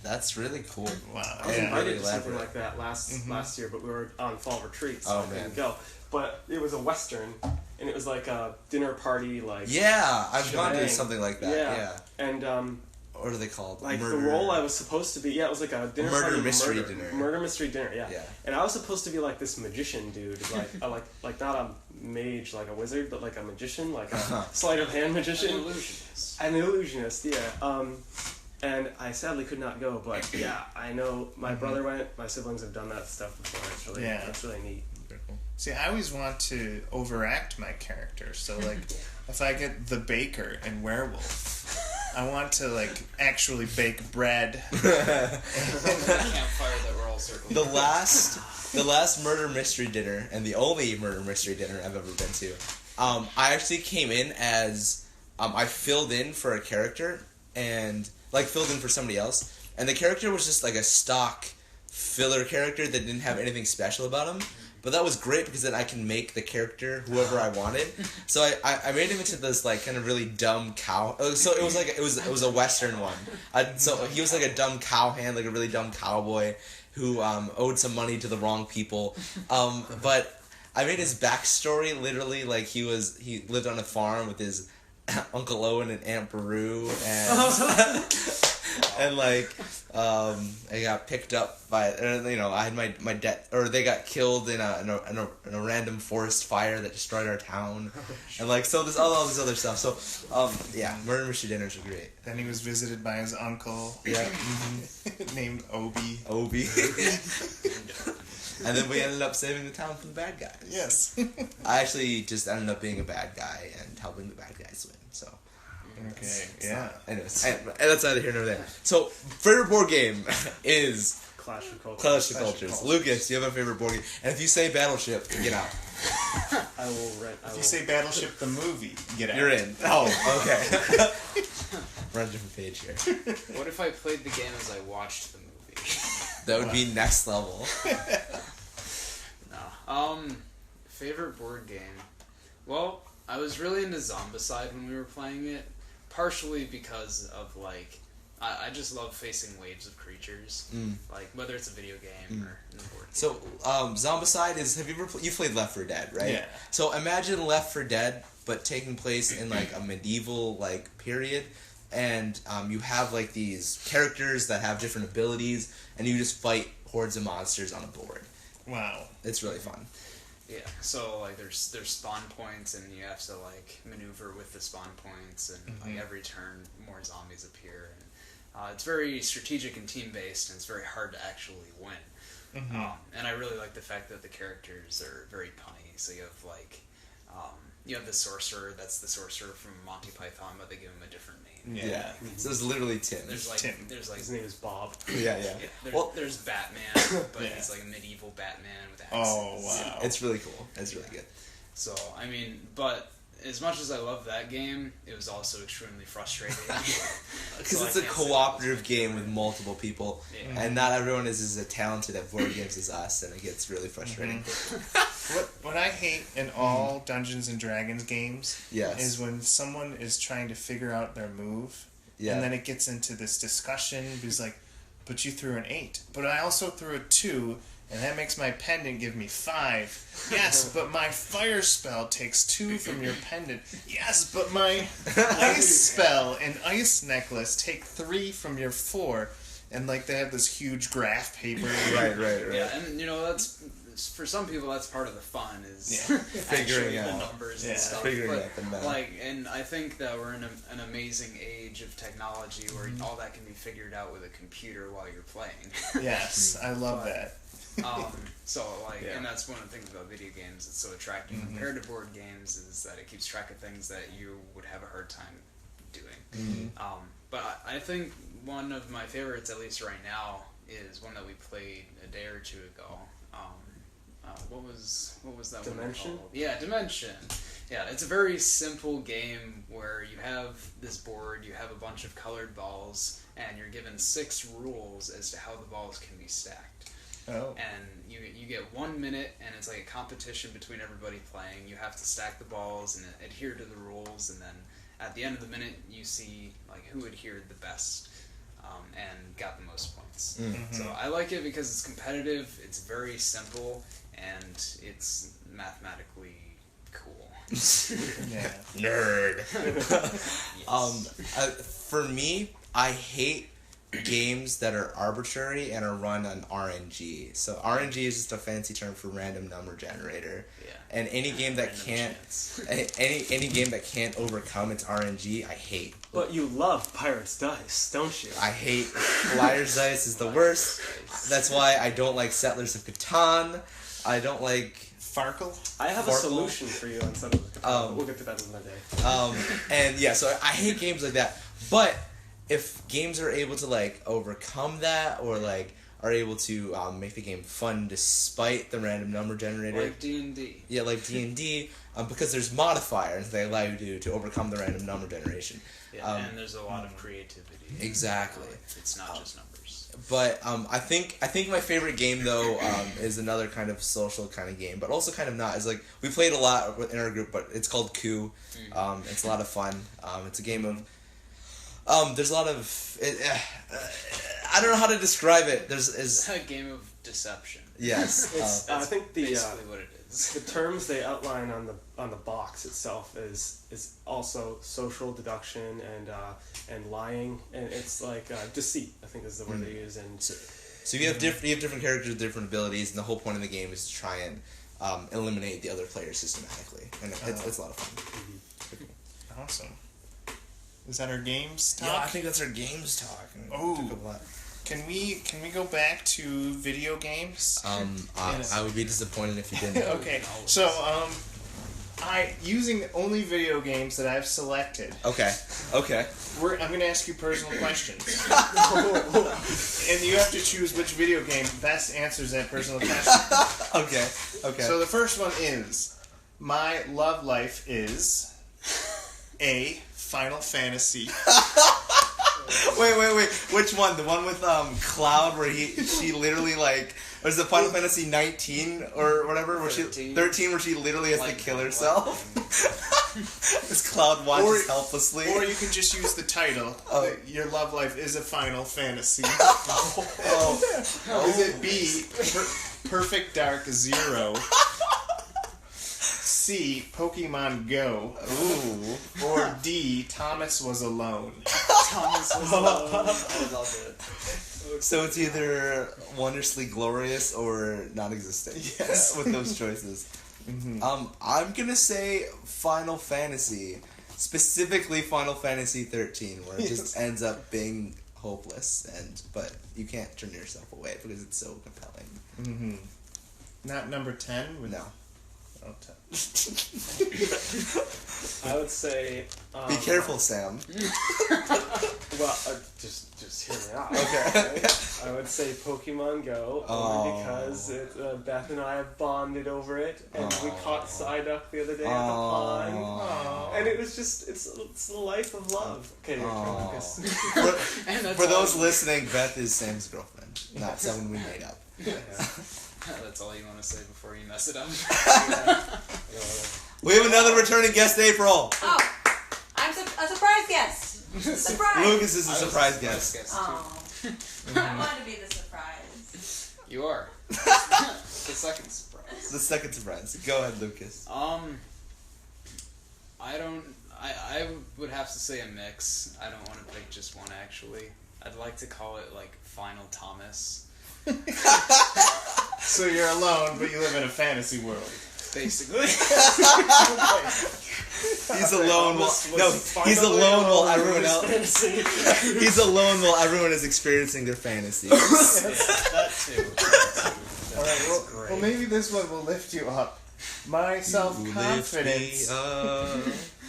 That's really cool. wow. I was Yeah. invited really to something elaborate. like that last year, but we were on fall retreat, so Oh, I couldn't man. go. But it was a Western, and it was like a dinner party, like Yeah, I've gone to shebang. something like that. Yeah. And What are they called? like Murder. the role I was supposed to be, yeah, it was like a dinner Murder party, mystery murder, dinner. murder mystery dinner, yeah. Yeah. And I was supposed to be like this magician dude, like like not mage, like a wizard, but like a magician, like a sleight of hand magician. An illusionist. An illusionist, yeah. And I sadly could not go, but yeah, I know my brother went. My siblings have done that stuff before. It's really neat. See, I always want to overact my character. So, like, if I get the baker in Werewolf, I want to, like, actually bake bread. Campfire that we're all circling. The last murder mystery dinner, and the only murder mystery dinner I've ever been to, I actually came in as, I filled in for a character, and, like, filled in for somebody else, and the character was just, like, a stock filler character that didn't have anything special about him. But that was great because then I can make the character whoever I wanted. So I made him into this like kind of really dumb cow. So it was like it was a Western one. So he was like a dumb cowhand, like a really dumb cowboy who owed some money to the wrong people. But I made his backstory literally like he lived on a farm with his Uncle Owen and Aunt Beru and like I got picked up by I had my dad, or they got killed in a random forest fire that destroyed our town, and like so there's all this other stuff. So murder mystery dinners are great. Then he was visited by his uncle. Yeah, named Obi. And then we ended up saving the town from the bad guys. Yes. I actually just ended up being a bad guy and helping the bad guys win. So. Okay. Yeah. Anyways, and that's neither here nor there. So, favorite board game is Clash of Cultures. Clash of Cultures. Lucas, you have a favorite board game, and if you say Battleship, get out. I will rent. If you say Battleship the movie, get out. You're in. Oh, okay. We're on a different page here. What if I played the game as I watched the movie? That would be next level. No. Favorite board game? Well, I was really into Zombicide when we were playing it, partially because of, like, I just love facing waves of creatures, like, whether it's a video game or in the board game. So, Zombicide is, have you ever, you played Left 4 Dead, right? Yeah. So imagine Left 4 Dead, but taking place in, like, a medieval, like, period, and you have, like, these characters that have different abilities, and you just fight hordes of monsters on a board. Wow. It's really fun. Yeah, so like there's spawn points and you have to like maneuver with the spawn points and like every turn more zombies appear and it's very strategic and team based and it's very hard to actually win. And I really like the fact that the characters are very punny. So you have like you have the sorcerer that's the sorcerer from Monty Python, but they give him a different name. Yeah. So it's literally Tim. There's like His name is Bob. Yeah. There's Batman, but he's like a medieval Batman with axes. Oh, wow. It's really cool. It's really good. So, I mean, but as much as I love that game, it was also extremely frustrating. Because it's a cooperative game with multiple people, and not everyone is as talented at board games as us, and it gets really frustrating. What I hate in all Dungeons and Dragons games is when someone is trying to figure out their move, and then it gets into this discussion, because like, but you threw an 8, but I also threw a 2, and that makes my pendant give me 5. Yes, but my fire spell takes 2 from your pendant. Yes, but my ice spell and ice necklace take 3 from your 4. And like they have this huge graph paper. Right. Yeah, and you know that's for some people that's part of the fun is figuring actually out the numbers and stuff. Figuring out the math. Like, and I think that we're in an amazing age of technology where all that can be figured out with a computer while you're playing. Yes, I love that. So like, and that's one of the things about video games that's so attractive compared to board games is that it keeps track of things that you would have a hard time doing. But I think one of my favorites, at least right now, is one that we played a day or two ago. What was that Dimension? one called? Yeah, Dimension. Yeah, it's a very simple game where you have this board, you have a bunch of colored balls, and you're given 6 rules as to how the balls can be stacked. Oh. And you get 1 minute, and it's like a competition between everybody playing. You have to stack the balls and adhere to the rules, and then at the end of the minute, you see like who adhered the best and got the most points. So I like it because it's competitive, it's very simple, and it's mathematically cool. Nerd. For me, I hate games that are arbitrary and are run on RNG. So RNG is just a fancy term for random number generator. Yeah. And any game that can't any game that can't overcome its RNG, I hate. But you love Pirate's Dice, don't you? I hate Liar's Dice is the worst. That's why I don't like Settlers of Catan. I don't like Farkle? I have a Farkle. solution for you on some of the we'll get to that another day. And yeah, so I hate games like that. But if games are able to like overcome that, or like are able to make the game fun despite the random number generator, Like D&D. yeah, like D&D, because there's modifiers they allow you to overcome the random number generation. Yeah, and there's a lot of creativity. Exactly. It's not just numbers. But I think my favorite game though is another kind of social kind of game, but also kind of not. It's like we played a lot in our group, but it's called Coup. It's a lot of fun. It's a game of there's a lot of I don't know how to describe it. It's a game of deception. Yes. It's, I think the Basically what it is. the terms they outline on the box itself is also social deduction and lying, and it's like deceit, I think is the word they use. And So you have different characters with different abilities, and the whole point of the game is to try and eliminate the other players systematically, and it's a lot of fun. Awesome. Is that our games talk? Yeah, I think that's our games talk. Oh. Can we go back to video games? I would be disappointed if you didn't. Okay. So using only video games that I've selected. Okay. I'm going to ask you personal questions. And you have to choose which video game best answers that personal question. Okay. So the first one is, my love life is A, Final Fantasy. Wait. Which one? The one with Cloud, where she literally like, or is it Final Fantasy 19 or whatever? Where 13. 13, where she literally has to kill herself. Because Cloud watches helplessly. Or you can just use the title. Your love life is a Final Fantasy. Is it B, Perfect Dark Zero? C, Pokemon Go. Ooh. Or D, Thomas Was Alone. Thomas was alone. I love it. So it's either wondrously glorious or non-existent. Yes. With those choices. I'm gonna say Final Fantasy, specifically Final Fantasy 13, where it just ends up being hopeless, but you can't turn yourself away because it's so compelling. Not number 10? No. Oh, 10. I would say Be careful, Sam. well, just hear me out. Okay. I would say Pokemon Go, only because Beth and I have bonded over it, and we caught Psyduck the other day at the pond, and it was just it's the life of love. Okay, your turn, Lucas. For those listening, Beth is Sam's girlfriend, not someone we made up. That's all you want to say before you mess it up. We have another returning guest, April. Oh, I'm a surprise guest. Surprise. Lucas is a surprise guest. Oh, I wanted to be the surprise. You are. The second surprise. The second surprise. Go ahead, Lucas. I would have to say a mix. I don't want to pick just one, actually. I'd like to call it, like, Final Thomas. So you're alone, but you live in a fantasy world. Basically. He's alone he's alone while everyone else. He's alone while everyone is experiencing their fantasies. That too. All right. Well, maybe this one will lift you up. My self-confidence.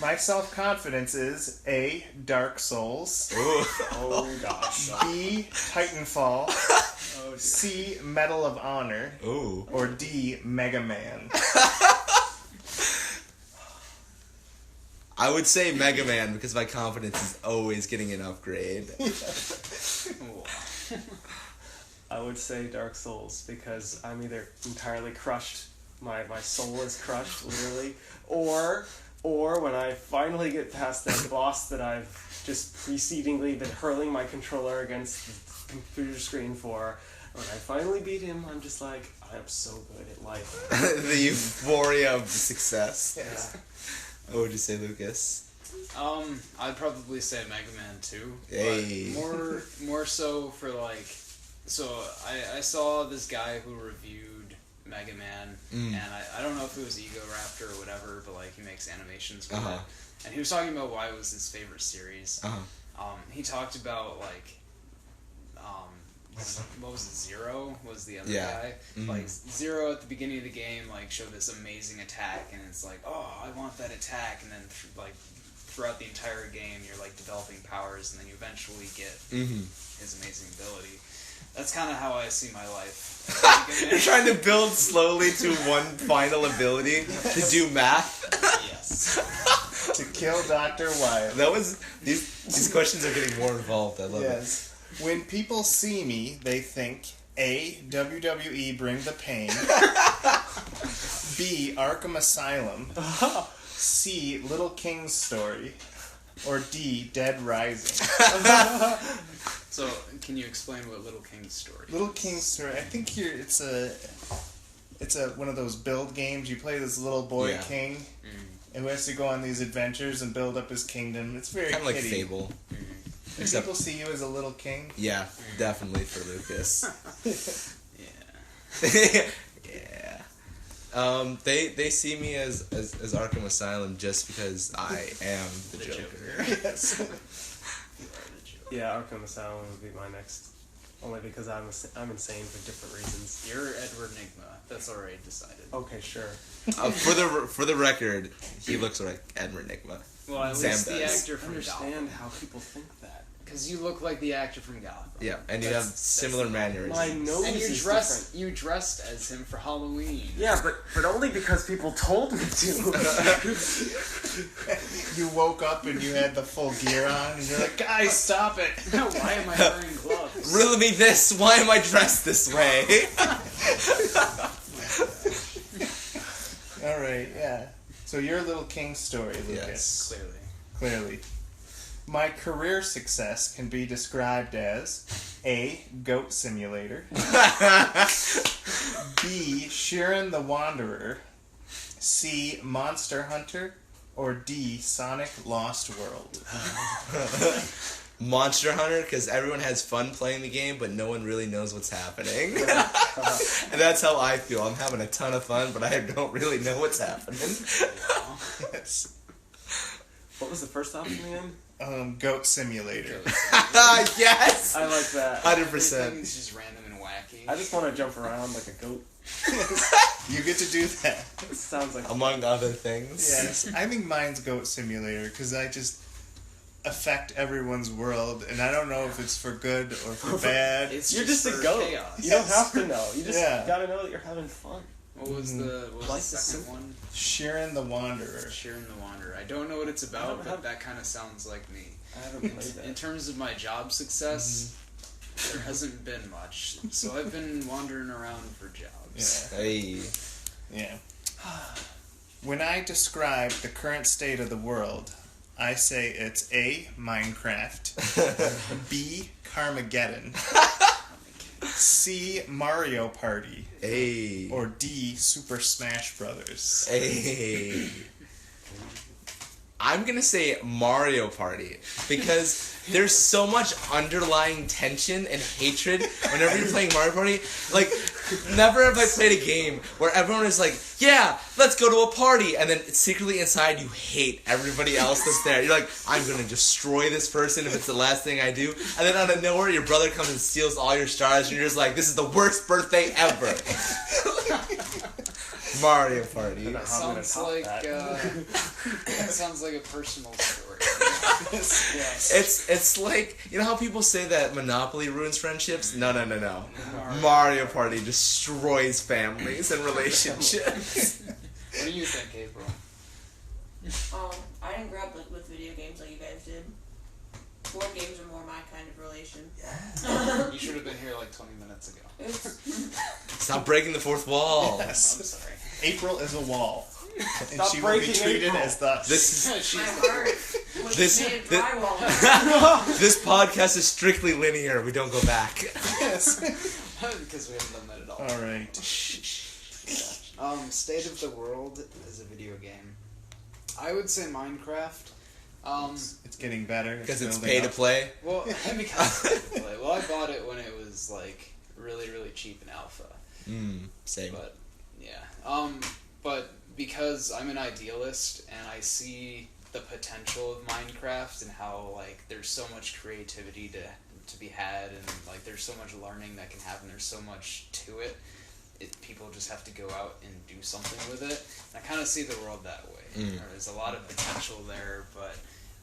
My self-confidence is A, Dark Souls. Oh gosh. B, Titanfall. C, Medal of Honor. Ooh. Or D, Mega Man. I would say Mega Man because my confidence is always getting an upgrade. I would say Dark Souls because I'm either entirely crushed, my soul is crushed, literally, or when I finally get past that boss that I've just precedingly been hurling my controller against the computer screen for, when I finally beat him, I'm just like, I'm so good at life. The euphoria of success. Yeah. What would you say, Lucas? I'd probably say Mega Man 2. Hey. But more so for like, so I saw this guy who reviewed Mega Man, and I don't know if it was Ego Raptor or whatever, but like he makes animations for it, and he was talking about why it was his favorite series. He talked about like, what was it? Zero was the other guy. Like Zero at the beginning of the game, like showed this amazing attack, and it's like, oh, I want that attack, and then like throughout the entire game, you're like developing powers, and then you eventually get his amazing ability. That's kind of how I see my life. You're trying to build slowly to one final ability to do math. Yes. To kill Dr. Wyatt. That was these questions are getting more involved. I love it. When people see me, they think A, WWE Bring the Pain, B, Arkham Asylum, C, Little King's Story, or D, Dead Rising. So, can you explain what Little King's Story is? Little King's Story, I think it's a one of those build games. You play this little boy king, who has to go on these adventures and build up his kingdom. It's very kind of like Fable. Do people see you as a little king? Yeah, definitely for Lucas. Yeah. They see me as Arkham Asylum just because I am the Joker. Yes. Yeah, Arkham Asylum would be my next. Only because I'm insane for different reasons. You're Edward Nygma. That's already decided. Okay, sure. For the record, he looks like Edward Nygma. Well, at Sam least the does. actor from Understand Gotham. how people think that. Because you look like the actor from Gotham. Yeah, and you have similar mannerisms. My nose And is you dressed as him for Halloween. Yeah, but only because people told me to. You woke up and you had the full gear on, and you're like, guys, stop it! Why am I wearing gloves? Riddle me this, why am I dressed this way? Alright, yeah. So your Little King's Story, Lucas. Yes. Clearly. My career success can be described as A, Goat Simulator, B, Sheeran the Wanderer, C, Monster Hunter, or D, Sonic Lost World. Monster Hunter, because everyone has fun playing the game, but no one really knows what's happening. And that's how I feel. I'm having a ton of fun, but I don't really know what's happening. Yes. What was the first option again? Goat Simulator. Yes! I like that. 100%. Everything's just random and wacky. I just want to jump around like a goat. You get to do that. It sounds like Among other things. Yes, I think mine's Goat Simulator, because I just affect everyone's world, and I don't know if it's for good or for bad. It's you're just a for goat. chaos. You don't have to know. You just Yeah. gotta know that you're having fun. What was the Life's second simple. one? Sheeran the Wanderer. Sheeran the Wanderer. I don't know what it's about, but that kind of sounds like me. I haven't played that. In terms of my job success, there hasn't been much. So I've been wandering around for jobs. Yeah. Hey. Yeah. When I describe the current state of the world, I say it's A, Minecraft, B, Carmageddon, C, Mario Party, Hey. or D, Super Smash Brothers. Hey. I'm gonna say Mario Party because there's so much underlying tension and hatred whenever you're playing Mario Party. Like, never have I played a game where everyone is like, yeah, let's go to a party, and then secretly inside you hate everybody else that's there. You're like, I'm gonna destroy this person if it's the last thing I do, and then out of nowhere your brother comes and steals all your stars, and you're just like, this is the worst birthday ever. Mario Party. I'm gonna Sounds top like that. that sounds like a personal story. Yes. It's like, you know how people say that Monopoly ruins friendships? No. Mario Party destroys families and relationships. What do you think, April? I didn't grow up with video games like you guys did. Board games are more my kind of relation. You should have been here like 20 minutes ago. Stop breaking the fourth wall. Yes. I'm sorry. April is a wall. And Stop she will be breaking treated April. as thus. This is My heart was This- made of this- drywall. this podcast is strictly linear. We don't go back. Yes. Because we haven't done that at all. Alright. State of the world as a video game. I would say Minecraft, It's getting better. Because it's building pay to up. play. Well, because well, I bought it when it was like really, really cheap in alpha. Same. But yeah, but because I'm an idealist and I see the potential of Minecraft and how like there's so much creativity to be had and like there's so much learning that can happen. There's so much to it. People just have to go out and do something with it. And I kind of see the world that way. There's a lot of potential there, but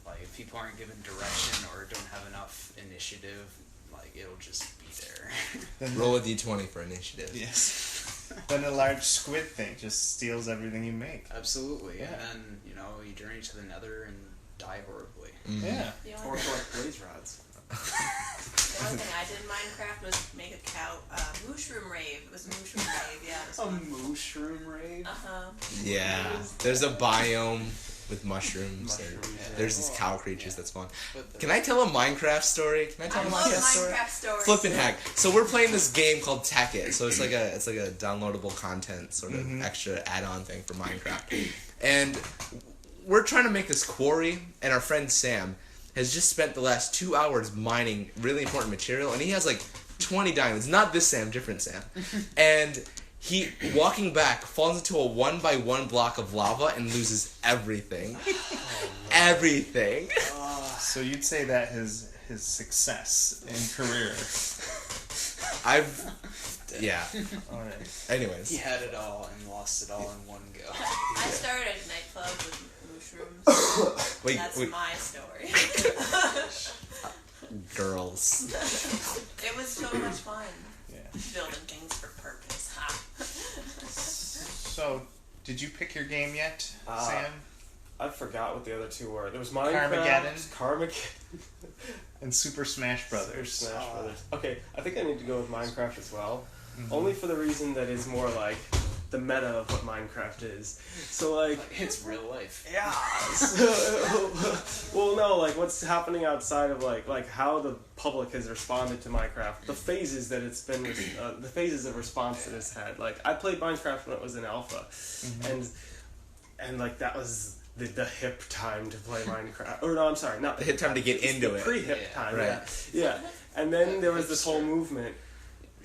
like if people aren't given direction or don't have enough initiative, like it'll just be there. Roll a d20 for initiative. Yes. Then a large squid thing just steals everything you make. Absolutely. Yeah. And then, you journey to the nether and die horribly. Yeah. The Or only, like blaze rods. the only thing I did in Minecraft was make a cow mushroom rave. It was a mushroom rave. Yeah, it was A fun. mushroom rave? Yeah. There's a biome with mushrooms. Mushrooms, There's these cow creatures that's fun. But Can I tell a Minecraft story? Can I tell I a love Minecraft story? Minecraft stories. Flippin' heck. So we're playing this game called Tekkit. So it's like a downloadable content sort of extra add-on thing for Minecraft. And we're trying to make this quarry, and our friend Sam has just spent the last 2 hours mining really important material, and he has like 20 diamonds. Not this Sam, different Sam. And he, walking back, falls into a 1x1 block of lava and loses everything. Everything. So you'd say that his success in career. Yeah. All right. Anyways. he had it all and lost it all in one go. I started a nightclub with mushrooms. Wait, That's wait. my story. Girls. It was so much fun. Yeah. Building things for purpose. Ha. So, did you pick your game yet, Sam? I forgot what the other two were. There was Minecraft, Carmageddon, And Super Smash Brothers. Smash Brothers. Okay, I think I need to go with Minecraft as well. Only for the reason that is more like the meta of what Minecraft is. So like, It's real life. yeah. Well, no, like what's happening outside of like how the public has responded to Minecraft, the phases that it's been, the phases of response that it's had. Like I played Minecraft when it was in alpha, and like that was the hip time to play Minecraft. Or no, I'm sorry, not The hip time to get into the it. pre-hip Yeah. time. Right. Yeah. And then there was this whole movement,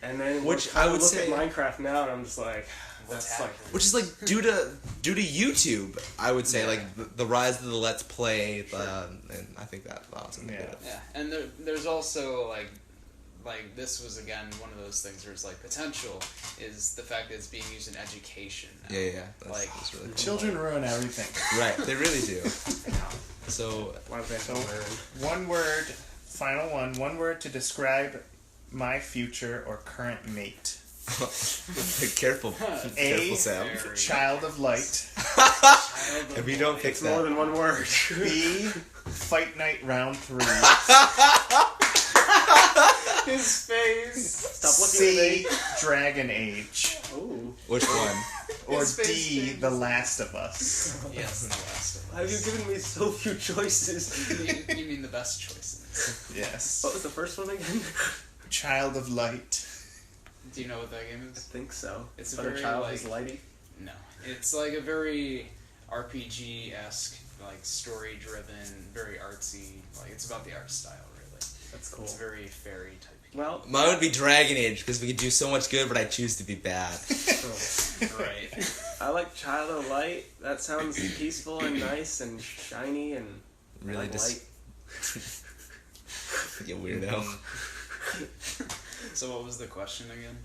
and then Which I I would look say- at Minecraft now, and I'm just like, What's that's like. happening? Which is like due to YouTube, I would say, Yeah. like the rise of the Let's Play, and I think that was something Yeah. good. Yeah, and there's also like this was again one of those things where it's like potential is the fact that it's being used in education now. Yeah. That's really cool. Children ruin everything. Right, they really do. So Why would they have to So, learn? one word, final one word to describe my future or current mate. careful, A, Sam. Very- child of light. If you don't pick It's more that, than one word. B, fight night round 3. His face. Stop looking C, at me. Dragon Age. Ooh. which one? Or His face D, changes. The Last of Us. Yes, the last of Have you given me so few choices? us. You mean the best choices? Yes. What was the first one again? Child of Light. Do you know what that game I is? think so. It's a But a very, child like- is lighty. No, it's like a very RPG-esque, like story-driven, very artsy. Like it's about the art style, really. That's cool. It's very fairy type. Well, Mine would be Dragon Age because we could do so much good, but I choose to be bad. Right. I like Child of Light. That sounds peaceful and nice and shiny and Really like just light. you weirdo. So what was the question again?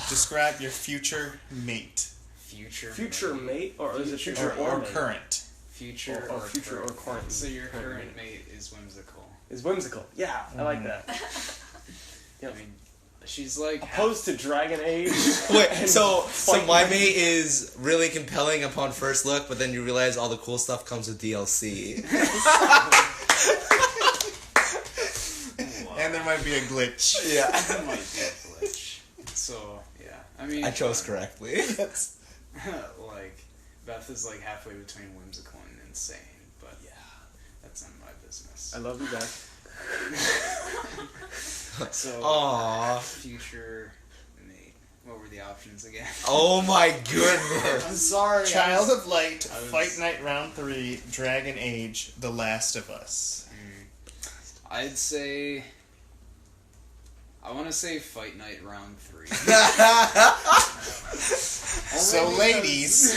Describe your future mate. Future mate, or is it future Or mate? current. Future Or future or current. So your Current current mate is whimsical. Is whimsical. Yeah, I like that. I mean, she's like Opposed to Dragon Age. Wait, so Fight my Night. mate is really compelling upon first look, but then you realize all the cool stuff comes with DLC. And there might be a glitch. Yeah, That might be a glitch. So yeah, I mean, I chose correctly. like Beth is like halfway between whimsical and insane, but yeah, that's none of my business. I love you, Beth. So Aww. future mate. What were the options again? Oh my goodness. I'm sorry. Child of Light, I was- Fight Night Round 3, Dragon Age, The Last of Us. I'd say. I want to say Fight Night Round 3. So, Only ladies,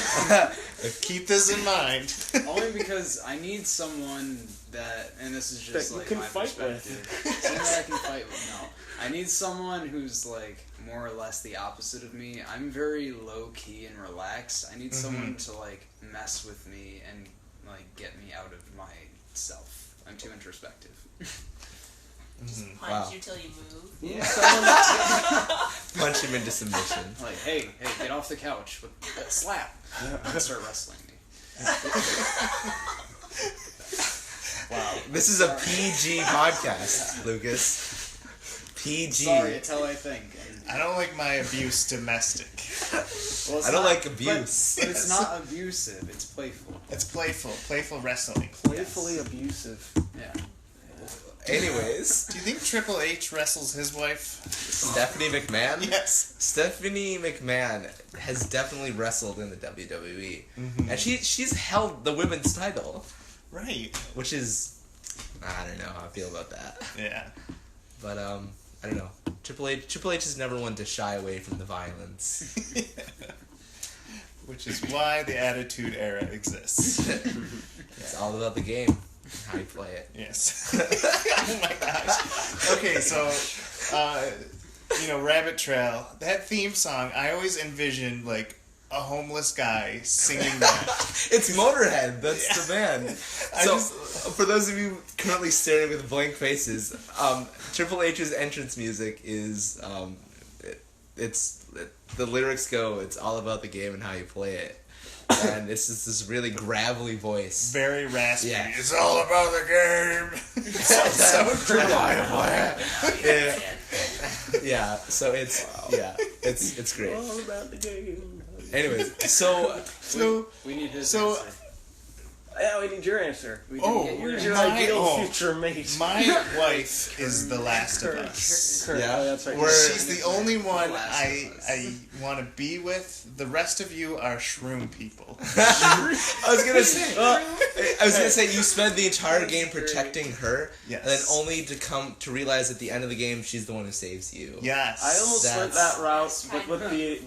keep this in mind. Only because I need someone that, and this is just That you like can my fight with. perspective. Someone that I can fight with. No, I need someone who's like more or less the opposite of me. I'm very low key and relaxed. I need someone to like mess with me and like get me out of myself. I'm too introspective. Punch Wow. you till you move. Yeah, Punch him into submission. Like, hey, get off the couch with that slap. And start wrestling me. Wow. This is a PG podcast, Lucas. PG. Sorry, it's how I think. And, I don't like my abuse domestic. well, it's I don't not- like abuse. But it's not abusive. It's playful. It's playful wrestling. playfully abusive. Yeah. Anyways, Do you think Triple H wrestles his wife? Stephanie McMahon? Yes. Stephanie McMahon has definitely wrestled in the WWE. And she's held the women's title, Right. which is, I don't know how I feel about that. Yeah. But I don't know. Triple H is never one to shy away from the violence. Which is why the Attitude Era exists. It's all about the game, how you play it. Yes. Oh my gosh. Okay, so, Rabbit Trail, that theme song, I always envision, like, a homeless guy singing that. It's Motorhead. That's the band. So, for those of you currently staring with blank faces, Triple H's entrance music is the lyrics go, "It's all about the game and how you play it," and it's just this really gravelly voice. Very raspy. Yeah. It's all about the game. so Yeah. Yeah. So it's it's great. All about the game. Anyways, so We need his So- answer. Yeah, we need your answer. We didn't get Who's your your my- ideal oh. future mate? my wife is The Last of Us. Kurt. Yeah. Oh, that's right. We're- She's the only one Last of Us. I want to be with. The rest of you are shroom people. I was gonna say you spend the entire That's game great. protecting her, Yes. and then only to come to realize at the end of the game she's the one who saves you. Yes. I almost went That's- that route, but with the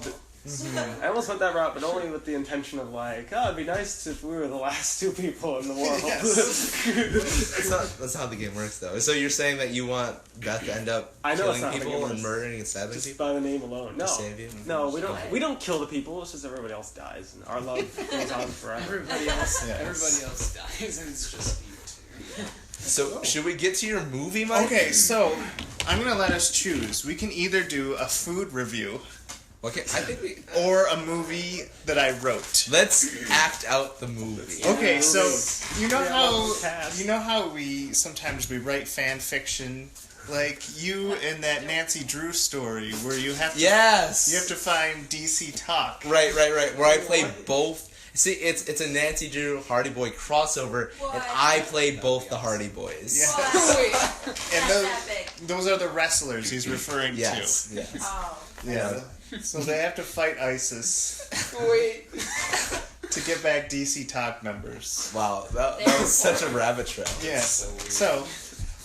I almost went that route, but only with the intention of like, oh, it'd be nice if we were the last two people in the world. That's not how the game works, though. So you're saying that you want Beth to end up I know it's killing not how the people game and works. murdering and stabbing Just people by the name alone. No, to save you? no, we don't kill the people. It's just everybody else dies, and our love goes on forever. Everybody else, Yes. everybody else dies, and it's just you two. So should we get to your movie, Mike? Okay, so I'm gonna let us choose. We can either do a food review Okay, I think we or a movie that I wrote. let's act out the movie. Okay, so you know Yeah, how cast. we sometimes write fan fiction, like you in that Nancy Drew story where you have to Yes. find DC Talk. Right. Where I play both. See, it's a Nancy Drew Hardy Boy crossover, and What? I played both the Hardy Boys. Yeah. That's And those, epic. those are the wrestlers he's referring Yes. Oh. to. Yeah. So they have to fight ISIS Wait. to get back DC Talk members. Wow, that was such a rabbit trail. Yes. So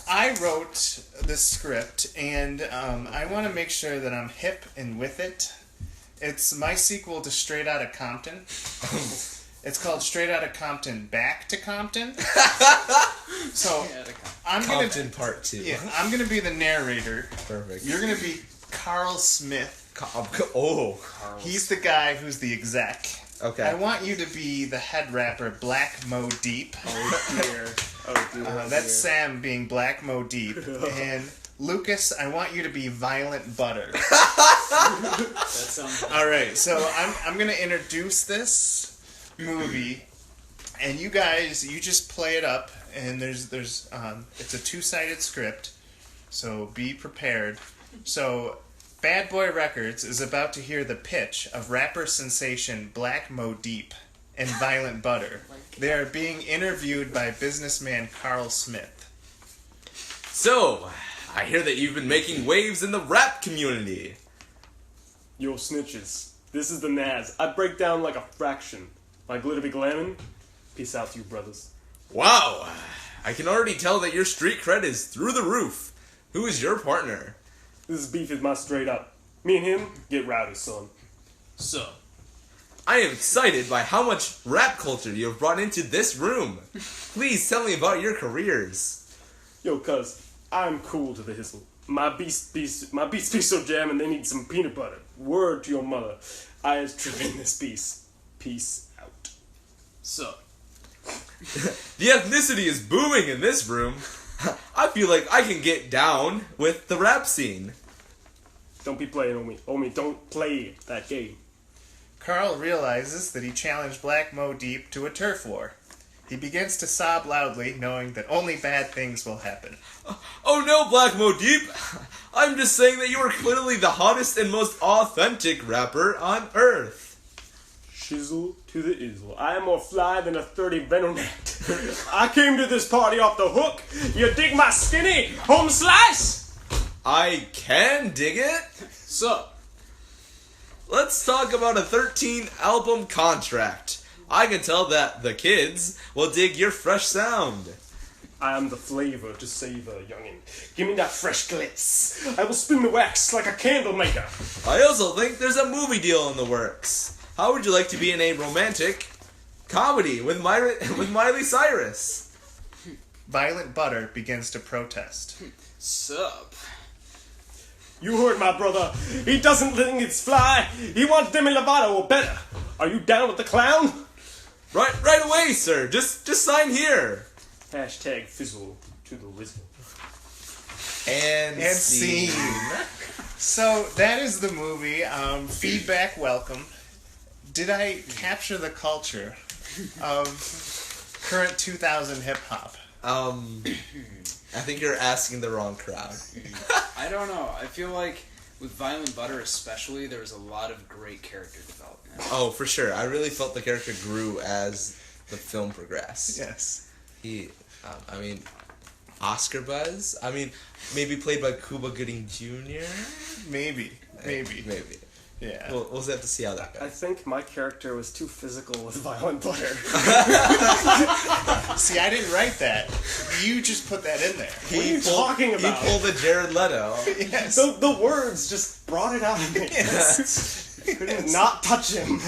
I wrote the script, and I want to make sure that I'm hip and with it. It's my sequel to Straight Outta Compton. It's called Straight Outta Compton, Back to Compton. So I'm gonna Compton Part 2. I'm gonna be the narrator. Perfect. You're gonna be Carl Smith. Oh, He's the guy who's the exec. okay. I want you to be the head rapper, Black Mo Deep. Oh dear. Oh dear. That's Sam being Black Mo Deep. And Lucas, I want you to be Violent Butter. That sounds. All right, so I'm gonna introduce this movie, and you guys, you just play it up. And there's it's a 2-sided script, so be prepared. So Bad Boy Records is about to hear the pitch of rapper sensation Black Mo Deep and Violent Butter. They are being interviewed by businessman Carl Smith. So, I hear that you've been making waves in the rap community. Yo, snitches. This is the Naz. I break down like a fraction. My glitter be glamming. Peace out to you, brothers. Wow, I can already tell that your street cred is through the roof. Who is your partner? This beef is my straight up. Me and him, get rowdy, son. So, I am excited by how much rap culture you have brought into this room. Please tell me about your careers. Yo, cuz, I'm cool to the hizzle. My beats be so jamming they need some peanut butter. Word to your mother. I is tripping this piece. Peace out. so. The ethnicity is booming in this room. I feel like I can get down with the rap scene. Don't be playing on me. Homie, don't play that game. Carl realizes that he challenged Black Mo Deep to a turf war. He begins to sob loudly, knowing that only bad things will happen. Oh no, Black Mo Deep! I'm just saying that you are clearly the hottest and most authentic rapper on Earth. Shizzle to the izzle. I am more fly than a 30 Venonet. I came to this party off the hook. You dig my skinny home slice? I can dig it. So, Let's talk about a 13-album contract. I can tell that the kids will dig your fresh sound. I am the flavor to savor, youngin. Give me that fresh glitz. I will spin the wax like a candle maker. I also think there's a movie deal in the works. How would you like to be in a romantic comedy with Miley Cyrus? Violent Butter begins to protest. Sup? You heard my brother. He doesn't think it's fly. He wants Demi Lovato or better. Are you down with the clown? Right away, sir. Just sign here. Hashtag fizzle to the whizzle. And scene. So that is the movie. Feedback welcome. Did I capture the culture of current 2000 hip hop? I think you're asking the wrong crowd. I don't know. I feel like with Violent Butter especially, there was a lot of great character development. Oh, for sure. I really felt the character grew as the film progressed. Yes. He, Oscar buzz. Maybe played by Cuba Gooding Jr. Maybe. Yeah. We'll have to see how that I goes. think my character was too physical with Violent Butter. See, I didn't write that. You just put that in there. What are you talking about? He pulled the Jared Leto. Yes. The words just brought it out of me. Yes. Couldn't not touch him.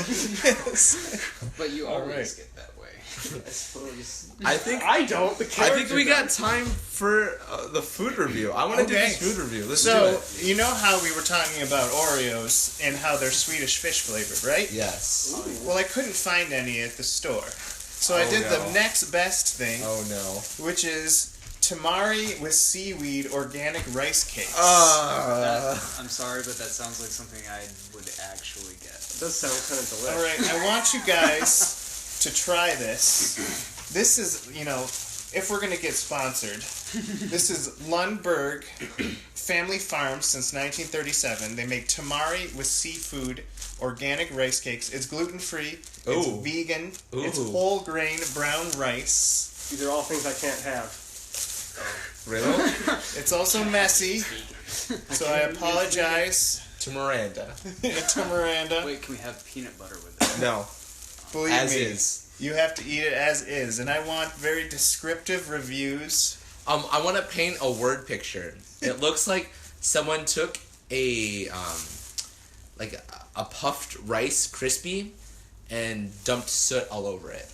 But you All always right. get that way. I suppose. I think The character I think we got does. time for the food review. I want to do Okay. this food review. Let's So, do it. you know how we were talking about Oreos and how they're Swedish fish flavored, right? Yes. Well, I couldn't find any at the store. So I Oh, did no. the next best thing, Oh no. which is tamari with seaweed organic rice cakes. I'm sorry, but that sounds like something I would actually get. It does sound kind of delicious. Alright, I want you guys to try this. This is, if we're going to get sponsored, this is Lundberg Family Farm since 1937. They make tamari with seafood organic rice cakes. It's gluten-free, it's Ooh. vegan, it's Ooh. whole grain brown rice. These are all things I can't have. Really? It's also messy, so I apologize To Miranda. to Miranda. Wait, can we have peanut butter with it? No. Believe As me, is. you have to eat it as is, and I want very descriptive reviews. I want to paint a word picture. It looks like someone took a puffed Rice Krispie and dumped soot all over it.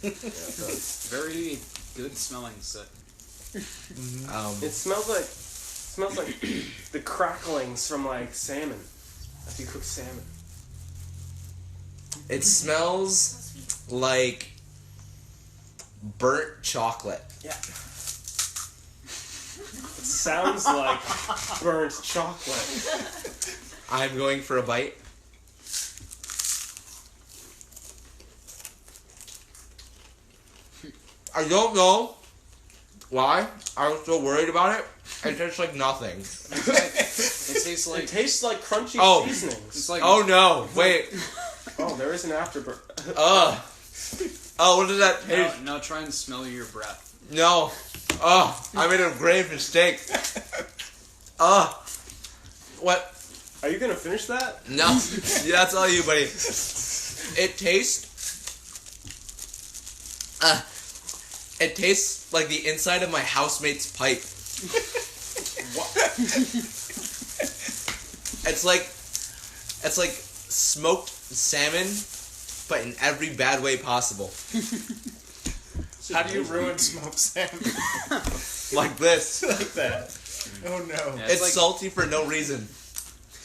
Very good smelling soot. It smells like the cracklings from like salmon. If you cook salmon. It smells like burnt chocolate. Yeah. It sounds like burnt chocolate. I'm going for a bite. I don't know why I was so worried about it. It tastes like nothing. It tastes like It tastes like crunchy Oh. seasonings. it's like Oh no! Wait. Oh, there is an afterburn. Ugh. Oh, what does that taste? now try and smell your breath. No. Ugh. I made a grave mistake. Ugh. What? Are you gonna finish that? No, yeah, that's all you, buddy. It tastes. It tastes like the inside of my housemate's pipe. It's like smoked salmon, but in every bad way possible. How do you ruin smoked salmon? Like this. Like that. Oh no. Yeah, It's salty for no reason.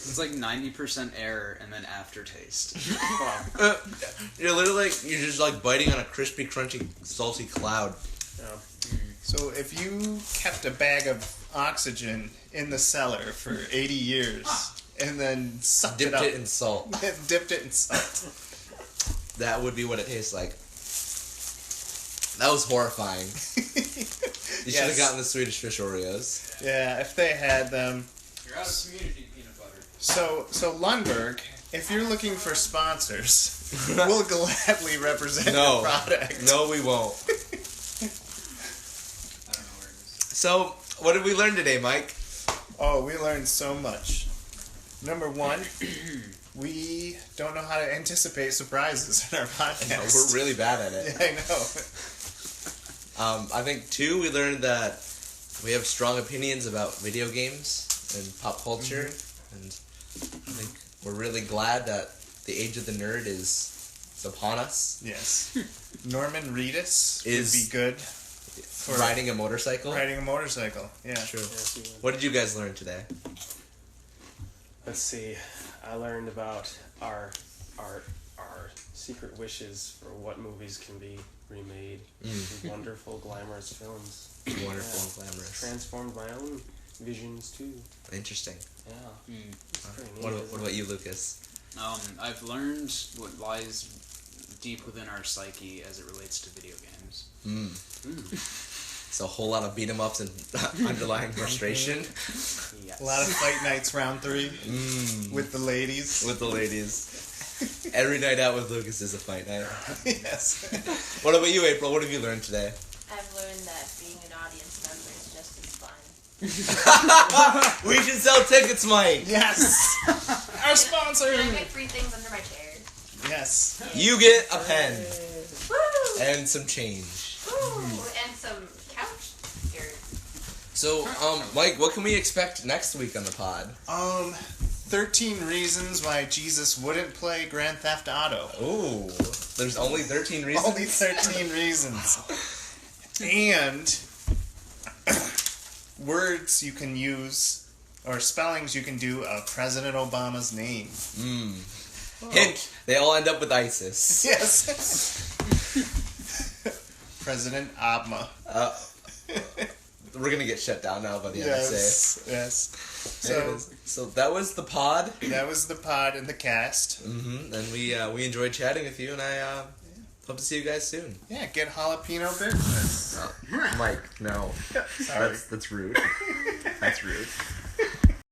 It's like 90% air and then aftertaste. You're just like biting on a crispy, crunchy, salty cloud. Yeah. So if you kept a bag of oxygen in the cellar for 80 years and then sucked Dipped it up, it in salt. dipped it in salt. That would be what it tastes like. That was horrifying. You should have gotten the Swedish Fish Oreos. Yeah, if they had them. You're out of community peanut butter. So Lundberg, if you're looking for sponsors, we'll gladly represent your product. No, we won't. I don't know where it is. So, what did we learn today, Mike? Oh, we learned so much. Number one, we don't know how to anticipate surprises in our podcast. We're really bad at it. Yeah, I know. I think 2, we learned that we have strong opinions about video games and pop culture, and I think we're really glad that the age of the nerd is upon us. Yes. Norman Reedus Is- would be good for Riding a motorcycle. riding a motorcycle. Yeah. True. Yes, you would. What did you guys learn today? Let's see. I learned about our secret wishes for what movies can be remade. Wonderful, glamorous films. Wonderful Yeah. and glamorous. Transformed my own visions too. Interesting. Yeah. It's pretty neat, What isn't about it? you, Lucas? I've learned what lies deep within our psyche as it relates to video games. It's a whole lot of beat 'em ups and underlying frustration Yes. A lot of fight nights round 3 with the ladies. with the ladies. Every night out with Lucas is a fight night. Yes. What about you, April? What have you learned today? I've learned that being an audience member is just as fun. We should sell tickets, Mike. Yes. Our sponsor. And I get free things under my chair. Yes. You get a pen Woo! and some change. Woo! And some couch dirt. So, Mike, what can we expect next week on the pod? 13 reasons why Jesus wouldn't play Grand Theft Auto. Ooh, there's only 13 reasons. Only 13 reasons. And words you can use, or spellings you can do of President Obama's name. Hint: they all end up with ISIS. Yes. President Obama. We're gonna get shut down now by the NSA. Yes. Yes. So that was the pod. That was the pod and the cast. And we enjoyed chatting with you, and I hope to see you guys soon. Yeah, get jalapeno business. Mike, no, Sorry. that's rude. That's rude.